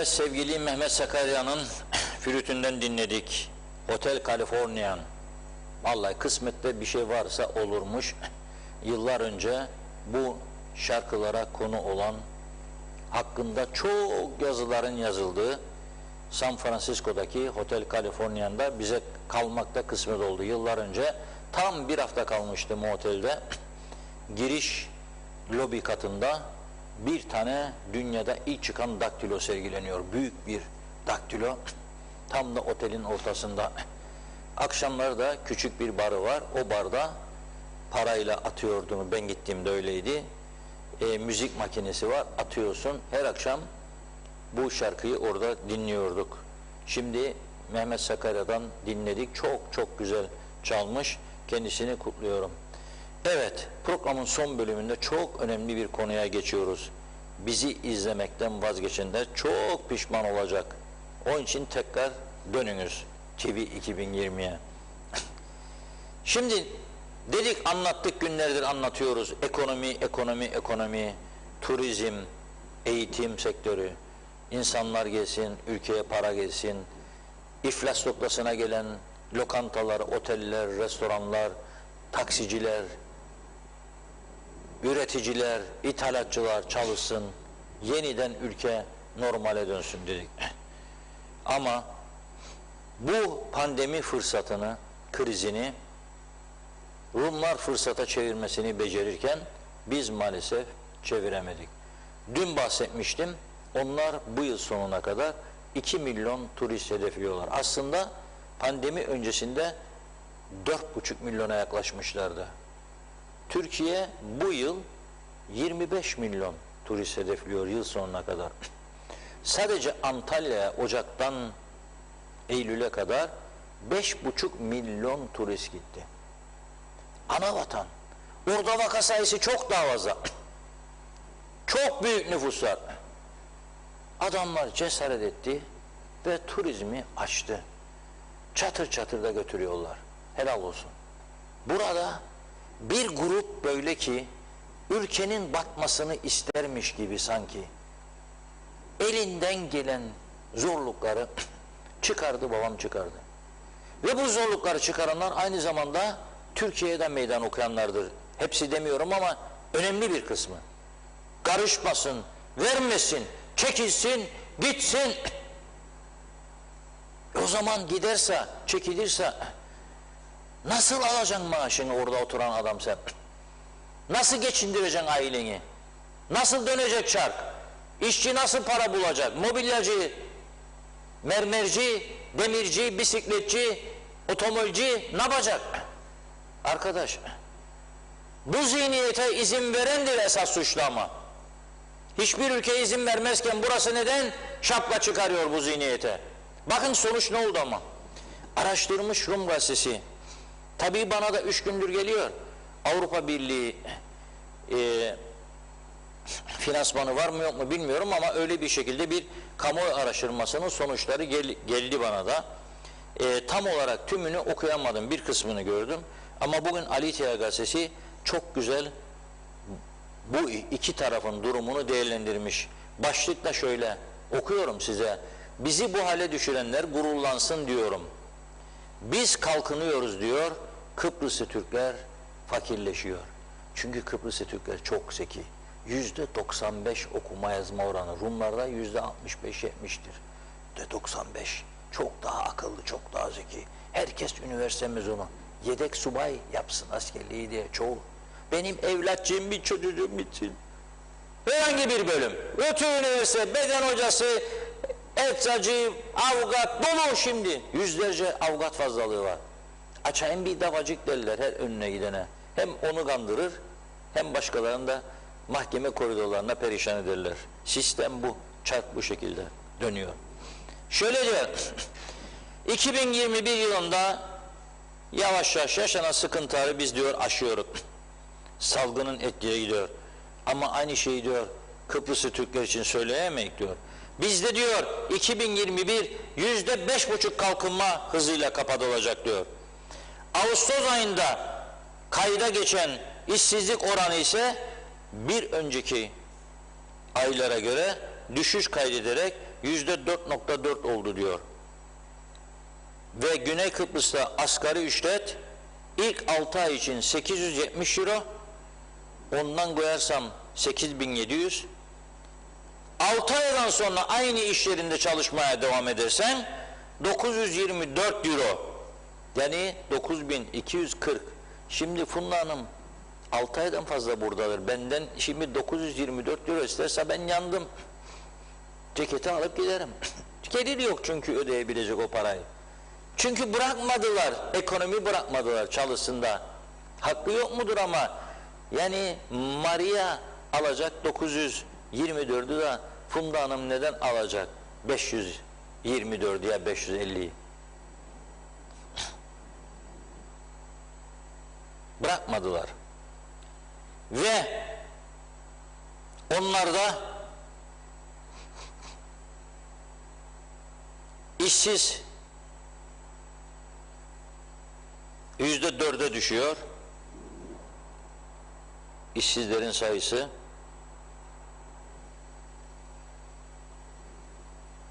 Evet, sevgili Mehmet Sakarya'nın flütünden dinledik. Hotel Californian. Vallahi kısmette bir şey varsa olurmuş. Yıllar önce bu şarkılara konu olan, hakkında çok yazıların yazıldığı San Francisco'daki Hotel Californian'da bize kalmakta kısmet oldu. Yıllar önce tam bir hafta kalmıştım o otelde. Giriş lobi katında bir tane dünyada ilk çıkan daktilo sergileniyor. Büyük bir daktilo. Tam da otelin ortasında. Akşamları da küçük bir barı var. O barda parayla atıyordum. Ben gittiğimde öyleydi. Müzik makinesi var. Atıyorsun. Her akşam bu şarkıyı orada dinliyorduk. Şimdi Mehmet Sakarya'dan dinledik. Çok çok güzel çalmış. Kendisini kutluyorum. Evet, programın son bölümünde çok önemli bir konuya geçiyoruz. Bizi izlemekten vazgeçenler çok pişman olacak. Onun için tekrar dönünüz TV 2020'ye. Şimdi dedik, anlattık, günlerdir anlatıyoruz. Ekonomi, turizm, eğitim sektörü. İnsanlar gelsin, ülkeye para gelsin. İflas noktasına gelen lokantalar, oteller, restoranlar, taksiciler, üreticiler, ithalatçılar çalışsın. Yeniden ülke normale dönsün dedik. Ama bu pandemi fırsatını, krizini Rumlar fırsata çevirmesini becerirken biz maalesef çeviremedik. Dün bahsetmiştim. Onlar bu yıl sonuna kadar 2 milyon turist hedefliyorlar. Aslında pandemi öncesinde 4,5 milyona yaklaşmışlardı. Türkiye bu yıl 25 milyon turist hedefliyor yıl sonuna kadar. Sadece Antalya'ya Ocak'tan Eylül'e kadar 5,5 milyon turist gitti. Anavatan. Orada vaka sayısı çok daha fazla. Çok büyük nüfuslar. Adamlar cesaret etti ve turizmi açtı. Çatır çatır da götürüyorlar. Helal olsun. Burada bir grup böyle ki ülkenin batmasını istermiş gibi sanki elinden gelen zorlukları çıkardı, babam çıkardı. Ve bu zorlukları çıkaranlar aynı zamanda Türkiye'de meydan okuyanlardır. Hepsi demiyorum ama önemli bir kısmı. Karışmasın, vermesin, çekilsin, gitsin. O zaman giderse, çekilirse nasıl alacaksın maaşını orada oturan adam sen? Nasıl geçindireceksin aileni? Nasıl dönecek çark? İşçi nasıl para bulacak? Mobilyacı, mermerci, demirci, bisikletçi, otomobilci ne yapacak? Arkadaş, bu zihniyete izin verendir esas suçlu ama. Hiçbir ülke izin vermezken burası neden şapka çıkarıyor bu zihniyete? Bakın sonuç ne oldu ama. Araştırmış Rum gazetesi. Tabii bana da 3 gündür geliyor. Avrupa Birliği finansmanı var mı yok mu bilmiyorum ama öyle bir şekilde bir kamuoyu araştırmasının sonuçları geldi bana da. Tam olarak tümünü okuyamadım, bir kısmını gördüm. Ama bugün Ali Teya gazetesi çok güzel bu iki tarafın durumunu değerlendirmiş. Başlıkla şöyle okuyorum size. Bizi bu hale düşürenler gururlansın diyorum. Biz kalkınıyoruz diyor. Kıbrıslı Türkler fakirleşiyor. Çünkü Kıbrıslı Türkler çok zeki. %95 okuma yazma oranı. Rumlarda %65-70'tir. %95. Çok daha akıllı, çok daha zeki. Herkes üniversite mezunu. Yedek subay yapsın askerliği diye çoğu. Benim evlatçığım, bir çocuğum bitsin. Herhangi bir bölüm. Ötü üniversite, beden hocası, eczacı, avukat dolu şimdi. Yüzlerce avukat fazlalığı var. Açayım bir davacık derler her önüne gidene. Hem onu kandırır hem başkalarını da mahkeme koridorlarına perişan ederler. Sistem bu. Çark bu şekilde dönüyor. Şöyle diyor. 2021 yılında yavaş yavaş yaşanan sıkıntıları biz diyor aşıyoruz. Salgının etkiye gidiyor. Ama aynı şeyi diyor Kıbrıslı Türkler için söyleyemeyik diyor. Bizde diyor 2021 %5,5 kalkınma hızıyla kapatılacak diyor. Ağustos ayında kayda geçen işsizlik oranı ise bir önceki aylara göre düşüş kaydederek %4.4 oldu diyor. Ve Güney Kıbrıs'ta asgari ücret ilk 6 ay için 870 euro, ondan koyarsam 8700, 6 aydan sonra aynı iş yerinde çalışmaya devam edersen 924 euro, yani 9240. Şimdi Funda Hanım 6 aydan fazla buradadır. Benden şimdi 924 euro isterse ben yandım. Ceketi alıp giderim. Gelir yok çünkü ödeyebilecek o parayı. Çünkü bırakmadılar, ekonomi bırakmadılar çalışsın da. Hakkı yok mudur ama yani Maria alacak 924'ü da Funda Hanım neden alacak 524 ya 550'yi? Bırakmadılar. Ve onlar da işsiz %4'e düşüyor. İşsizlerin sayısı.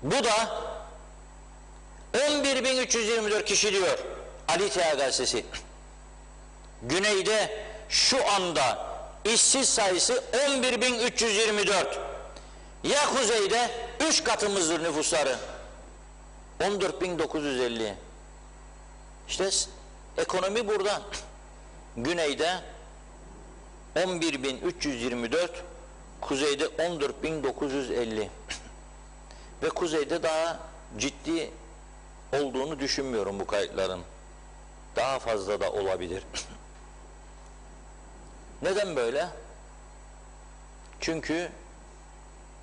Bu da 11.324 kişi diyor Ali Teha gazetesi. Güneyde şu anda işsiz sayısı 11.324. Ya kuzeyde 3 katımızdır nüfusları. 14.950. İşte ekonomi burada. Güneyde 11.324, kuzeyde 14.950. Ve kuzeyde daha ciddi olduğunu düşünmüyorum bu kayıtların. Daha fazla da olabilir. Neden böyle? Çünkü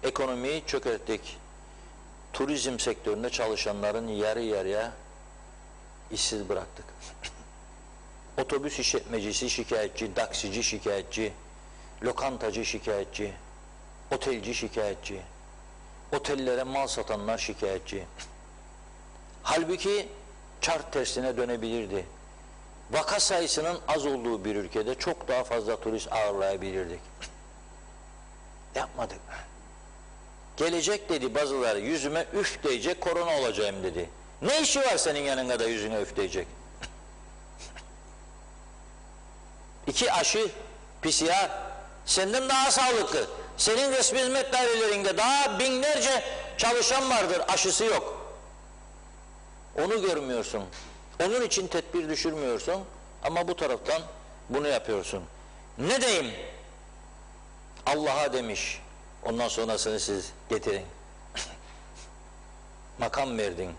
ekonomiyi çökerttik. Turizm sektöründe çalışanların yarı yarıya işsiz bıraktık. Otobüs işletmecisi şikayetçi, taksici şikayetçi, lokantacı şikayetçi, otelci şikayetçi, otellere mal satanlar şikayetçi. Halbuki çark tersine dönebilirdi. Vaka sayısının az olduğu bir ülkede çok daha fazla turist ağırlayabilirdik. Yapmadık. Gelecek dedi bazıları, yüzüme üf diyecek, korona olacağım dedi. Ne işi var senin yanında da yüzüne üf diyecek? 2 aşı, PCR, senden daha sağlıklı. Senin resmi hizmet dairelerinde daha binlerce çalışan vardır, aşısı yok. Onu görmüyorsun. Onun için tedbir düşürmüyorsun ama bu taraftan bunu yapıyorsun. Ne diyeyim? Allah'a demiş, ondan sonrasını siz getirin. Makam verdin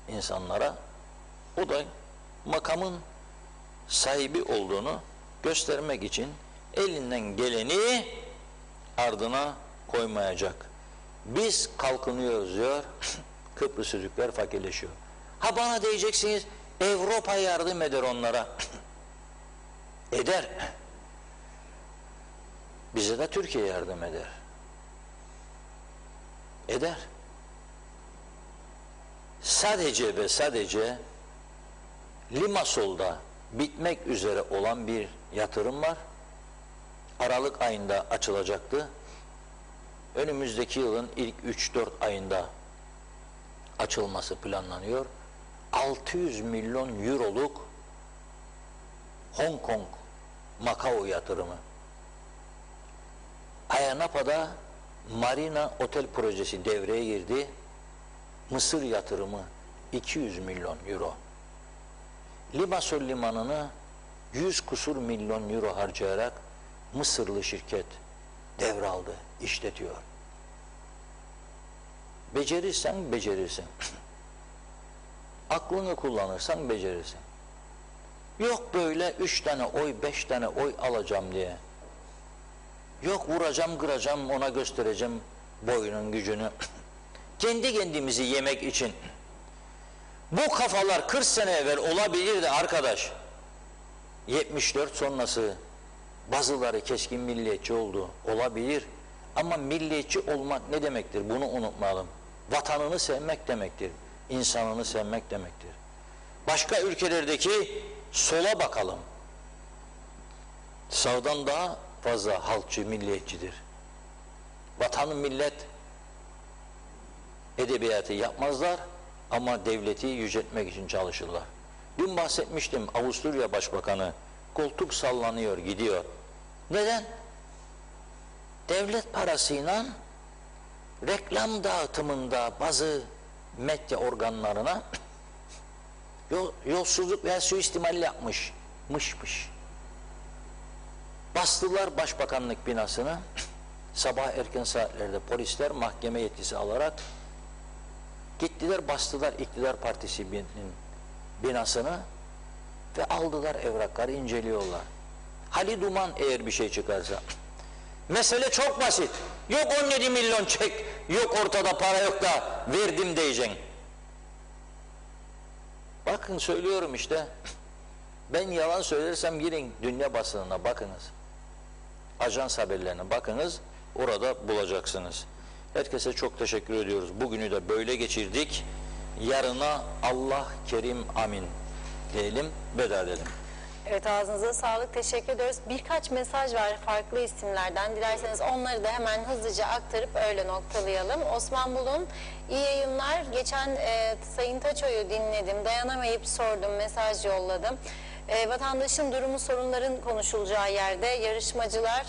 insanlara. O da makamın sahibi olduğunu göstermek için elinden geleni ardına koymayacak. Biz kalkınıyoruz diyor, Kıbrıs Türkler fakirleşiyor. Ha bana diyeceksiniz, Avrupa yardım eder onlara. Eder. Bize de Türkiye yardım eder. Eder. Sadece ve sadece Limasol'da bitmek üzere olan bir yatırım var. Aralık ayında açılacaktı. Önümüzdeki yılın ilk 3-4 ayında açılması planlanıyor. 600 milyon euroluk Hong Kong Macao yatırımı. Ayia Napa'da Marina Otel projesi devreye girdi. Mısır yatırımı 200 milyon euro. Limassol limanını 100 kusur milyon euro harcayarak Mısırlı şirket devraldı, işletiyor. Becerirsen becerirsin. Aklını kullanırsan becerirsin. Yok böyle 3 tane oy, 5 tane oy alacağım diye. Yok vuracağım, kıracağım, ona göstereceğim boyunun gücünü. Kendi kendimizi yemek için. Bu kafalar 40 sene evvel olabilirdi arkadaş. 74 sonrası bazıları keskin milliyetçi oldu. Olabilir. Ama milliyetçi olmak ne demektir? Bunu unutmayalım. Vatanını sevmek demektir. İnsanını sevmek demektir. Başka ülkelerdeki sola bakalım. Sağdan daha fazla halkçı, milliyetçidir. Vatanı millet edebiyatı yapmazlar ama devleti yüceltmek için çalışırlar. Dün bahsetmiştim, Avusturya Başbakanı koltuk sallanıyor gidiyor. Neden? Devlet parasıyla reklam dağıtımında bazı medya organlarına yolsuzluk veya suistimal yapmışmış. Bastılar başbakanlık binasını, sabah erken saatlerde polisler mahkeme yetkisi alarak gittiler, bastılar iktidar partisinin binasını ve aldılar evrakları, inceliyorlar. Hali duman eğer bir şey çıkarsa. Mesele çok basit. Yok 17 milyon çek, yok ortada para yok da verdim diyeceksin. Bakın söylüyorum işte, ben yalan söylersem girin dünya basınına bakınız. Ajans haberlerine bakınız, orada bulacaksınız. Herkese çok teşekkür ediyoruz. Bugünü de böyle geçirdik. Yarına Allah kerim amin diyelim, veda edelim. Evet, ağzınıza sağlık, teşekkür ediyoruz. Birkaç mesaj var farklı isimlerden. Dilerseniz onları da hemen hızlıca aktarıp öyle noktalayalım. Osman Bulun, iyi yayınlar. Geçen Sayın Taço'yu dinledim. Dayanamayıp sordum, mesaj yolladım. Vatandaşın durumu, sorunların konuşulacağı yerde yarışmacılar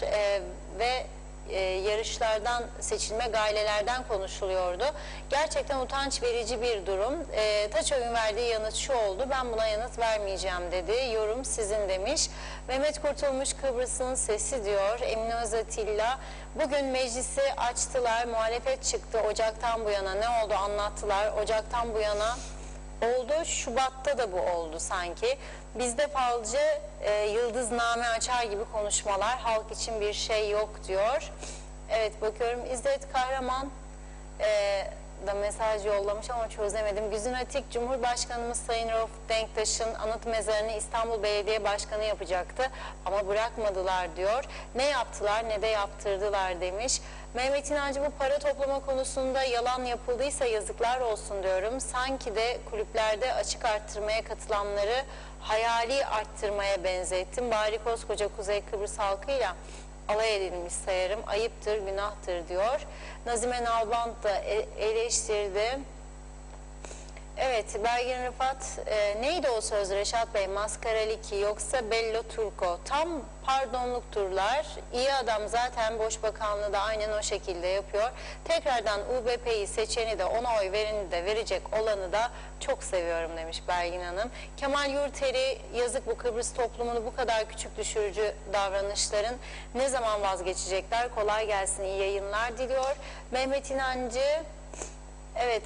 ve yarışlardan seçilme gailelerden konuşuluyordu. Gerçekten utanç verici bir durum. Taçoy'un verdiği yanıt şu oldu: ben buna yanıt vermeyeceğim dedi. Yorum sizin demiş. Mehmet Kurtulmuş, Kıbrıs'ın sesi diyor. Emine Özatilla, bugün meclisi açtılar, muhalefet çıktı. Ocaktan bu yana ne oldu anlattılar. Ocaktan bu yana oldu. Şubat'ta da bu oldu sanki. Bizde falcı yıldızname açar gibi konuşmalar, halk için bir şey yok diyor. Evet, bakıyorum İzzet Kahraman da mesaj yollamış ama çözemedim. Güzin Atik, Cumhurbaşkanımız Sayın Rauf Denktaş'ın anıt mezarını İstanbul Belediye Başkanı yapacaktı ama bırakmadılar diyor. Ne yaptılar ne de yaptırdılar demiş. Mehmet İnancı, bu para toplama konusunda yalan yapıldıysa yazıklar olsun diyorum. Sanki de kulüplerde açık arttırmaya katılanları hayali arttırmaya benzettim. Bari koskoca Kuzey Kıbrıs halkıyla alay edilmiş sayarım. Ayıptır, günahtır diyor. Nazime Nalbant da eleştirdi. Evet, Belgin Rıfat, neydi o söz Reşat Bey? Maskaraliki yoksa Bello Turco? Tam pardonlukturlar. İyi adam zaten boş bakanlığı da aynen o şekilde yapıyor. Tekrardan UBP'yi seçeni de ona oy vereni de verecek olanı da çok seviyorum demiş Belgin Hanım. Kemal Yurteri, yazık bu Kıbrıs toplumunu bu kadar küçük düşürücü davranışların ne zaman vazgeçecekler? Kolay gelsin, iyi yayınlar diliyor. Mehmet İnancı, evet,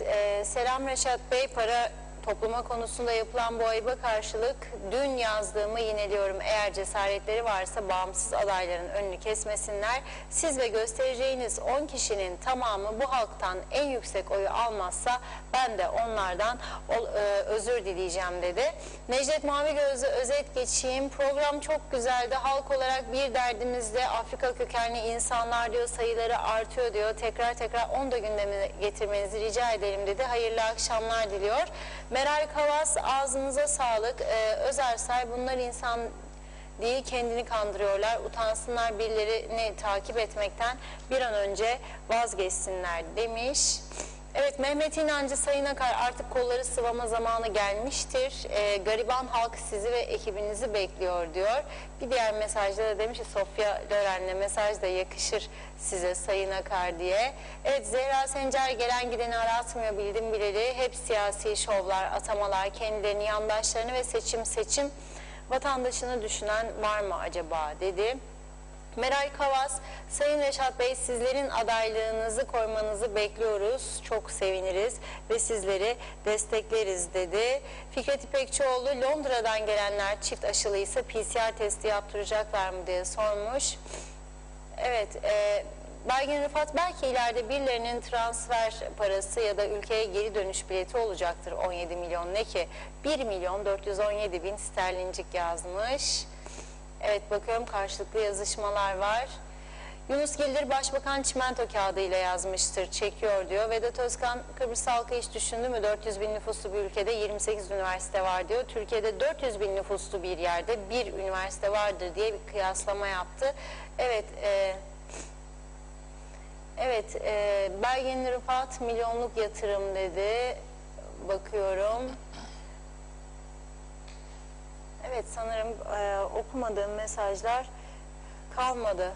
selam Reşat Bey, para toplama konusunda yapılan bu ayıba karşılık dün yazdığımı yineliyorum. Eğer cesaretleri varsa bağımsız adayların önünü kesmesinler. Siz ve göstereceğiniz 10 kişinin tamamı bu halktan en yüksek oyu almazsa ben de onlardan özür dileyeceğim dedi. Necdet Mavi Gözlü, özet geçeyim. Program çok güzeldi. Halk olarak bir derdimizde Afrika kökenli insanlar diyor, sayıları artıyor diyor. Tekrar onu da gündeme getirmenizi rica edelim dedi. Hayırlı akşamlar diliyor. Meral Kavas, ağzınıza sağlık. Özersay, bunlar insan değil, kendini kandırıyorlar. Utansınlar, birilerini takip etmekten bir an önce vazgeçsinler demiş. Evet, Mehmet İnancı, Sayın Akar, artık kolları sıvama zamanı gelmiştir. Gariban halk sizi ve ekibinizi bekliyor diyor. Bir diğer mesajda da demiş ki Sofya Loren'le mesaj da yakışır size Sayın Akar diye. Evet, Zehra Sencer, gelen gideni aratmıyor bildim bileli. Hep siyasi şovlar, atamalar, kendilerini, yandaşlarını ve seçim vatandaşını düşünen var mı acaba dedi. Meral Kavas, Sayın Reşat Bey, sizlerin adaylığınızı koymanızı bekliyoruz. Çok seviniriz ve sizleri destekleriz dedi. Fikret İpekçioğlu, Londra'dan gelenler çift aşılıysa PCR testi yaptıracaklar mı diye sormuş. Evet, Belgin Rıfat, belki ileride birilerinin transfer parası ya da ülkeye geri dönüş bileti olacaktır 17 milyon, ne ki 1.417.000 sterlincik yazmış. Evet, bakıyorum karşılıklı yazışmalar var. Yunus Gildir, Başbakan çimento kağıdıyla yazmıştır, çekiyor diyor. Vedat Özkan, Kıbrıs halkı hiç düşündü mü? 400 bin nüfuslu bir ülkede 28 üniversite var diyor. Türkiye'de 400 bin nüfuslu bir yerde bir üniversite vardır diye bir kıyaslama yaptı. Evet, Evet, Belgin Rıfat milyonluk yatırım dedi. Bakıyorum. Evet, sanırım okumadığım mesajlar kalmadı.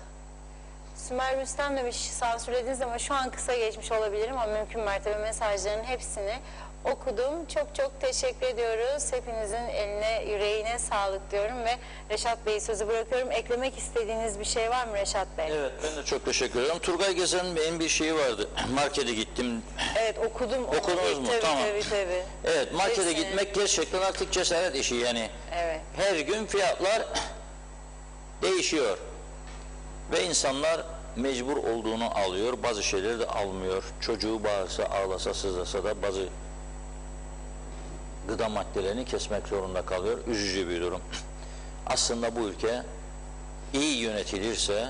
Sümer Rüstem demiş, sansürlediniz ama şu an kısa geçmiş olabilirim ama mümkün mertebe mesajların hepsini okudum. Çok çok teşekkür ediyoruz. Hepinizin eline, yüreğine sağlık diyorum ve Reşat Bey'e sözü bırakıyorum. Eklemek istediğiniz bir şey var mı Reşat Bey? Evet, ben de çok teşekkür ederim. Turgay Gezen'in benim bir şeyi vardı. Markete gittim. Evet, okudum. Okudunuz mu? Tabii, Tamam. tabii. Evet, markete Hepsini. gitmek gerçekten artık cesaret işi yani. Evet. Her gün fiyatlar değişiyor. Ve insanlar mecbur olduğunu alıyor, bazı şeyleri de almıyor. Çocuğu bağırsa, ağlasa, sızlasa da bazı gıda maddelerini kesmek zorunda kalıyor. Üzücü bir durum. Aslında bu ülke iyi yönetilirse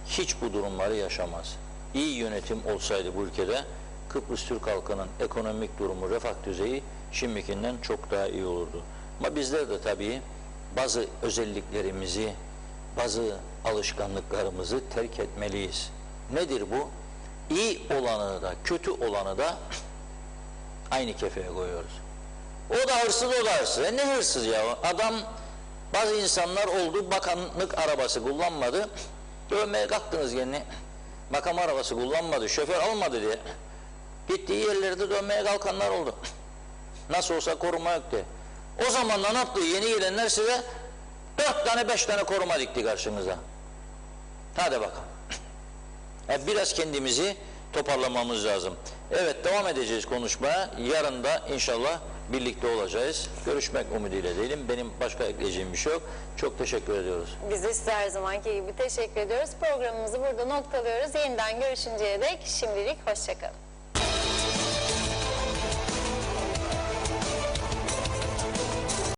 hiç bu durumları yaşamaz. İyi yönetim olsaydı bu ülkede Kıbrıs Türk halkının ekonomik durumu, refah düzeyi şimdikinden çok daha iyi olurdu. Ama bizler de tabii bazı özelliklerimizi, bazı alışkanlıklarımızı terk etmeliyiz. Nedir bu? İyi olanı da, kötü olanı da aynı kefeye koyuyoruz. O da hırsız, o da hırsız. Ne hırsız ya? Adam, bazı insanlar oldu, bakanlık arabası kullanmadı, dövmeye kalktınız kendini. Makam arabası kullanmadı, şoför almadı diye. Gittiği yerlerde dövmeye kalkanlar oldu. Nasıl olsa koruma yok diye. O zaman da ne yaptı? Yeni gelenler size 4 tane 5 tane koruma dikti karşınıza. Hadi bakalım. Biraz kendimizi toparlamamız lazım. Evet, devam edeceğiz konuşmaya. Yarın da inşallah birlikte olacağız. Görüşmek umuduyla değilim. Benim başka ekleyeceğim bir şey yok. Çok teşekkür ediyoruz. Biz de size her zamanki gibi teşekkür ediyoruz. Programımızı burada noktalıyoruz. Yeniden görüşünceye dek şimdilik hoşçakalın.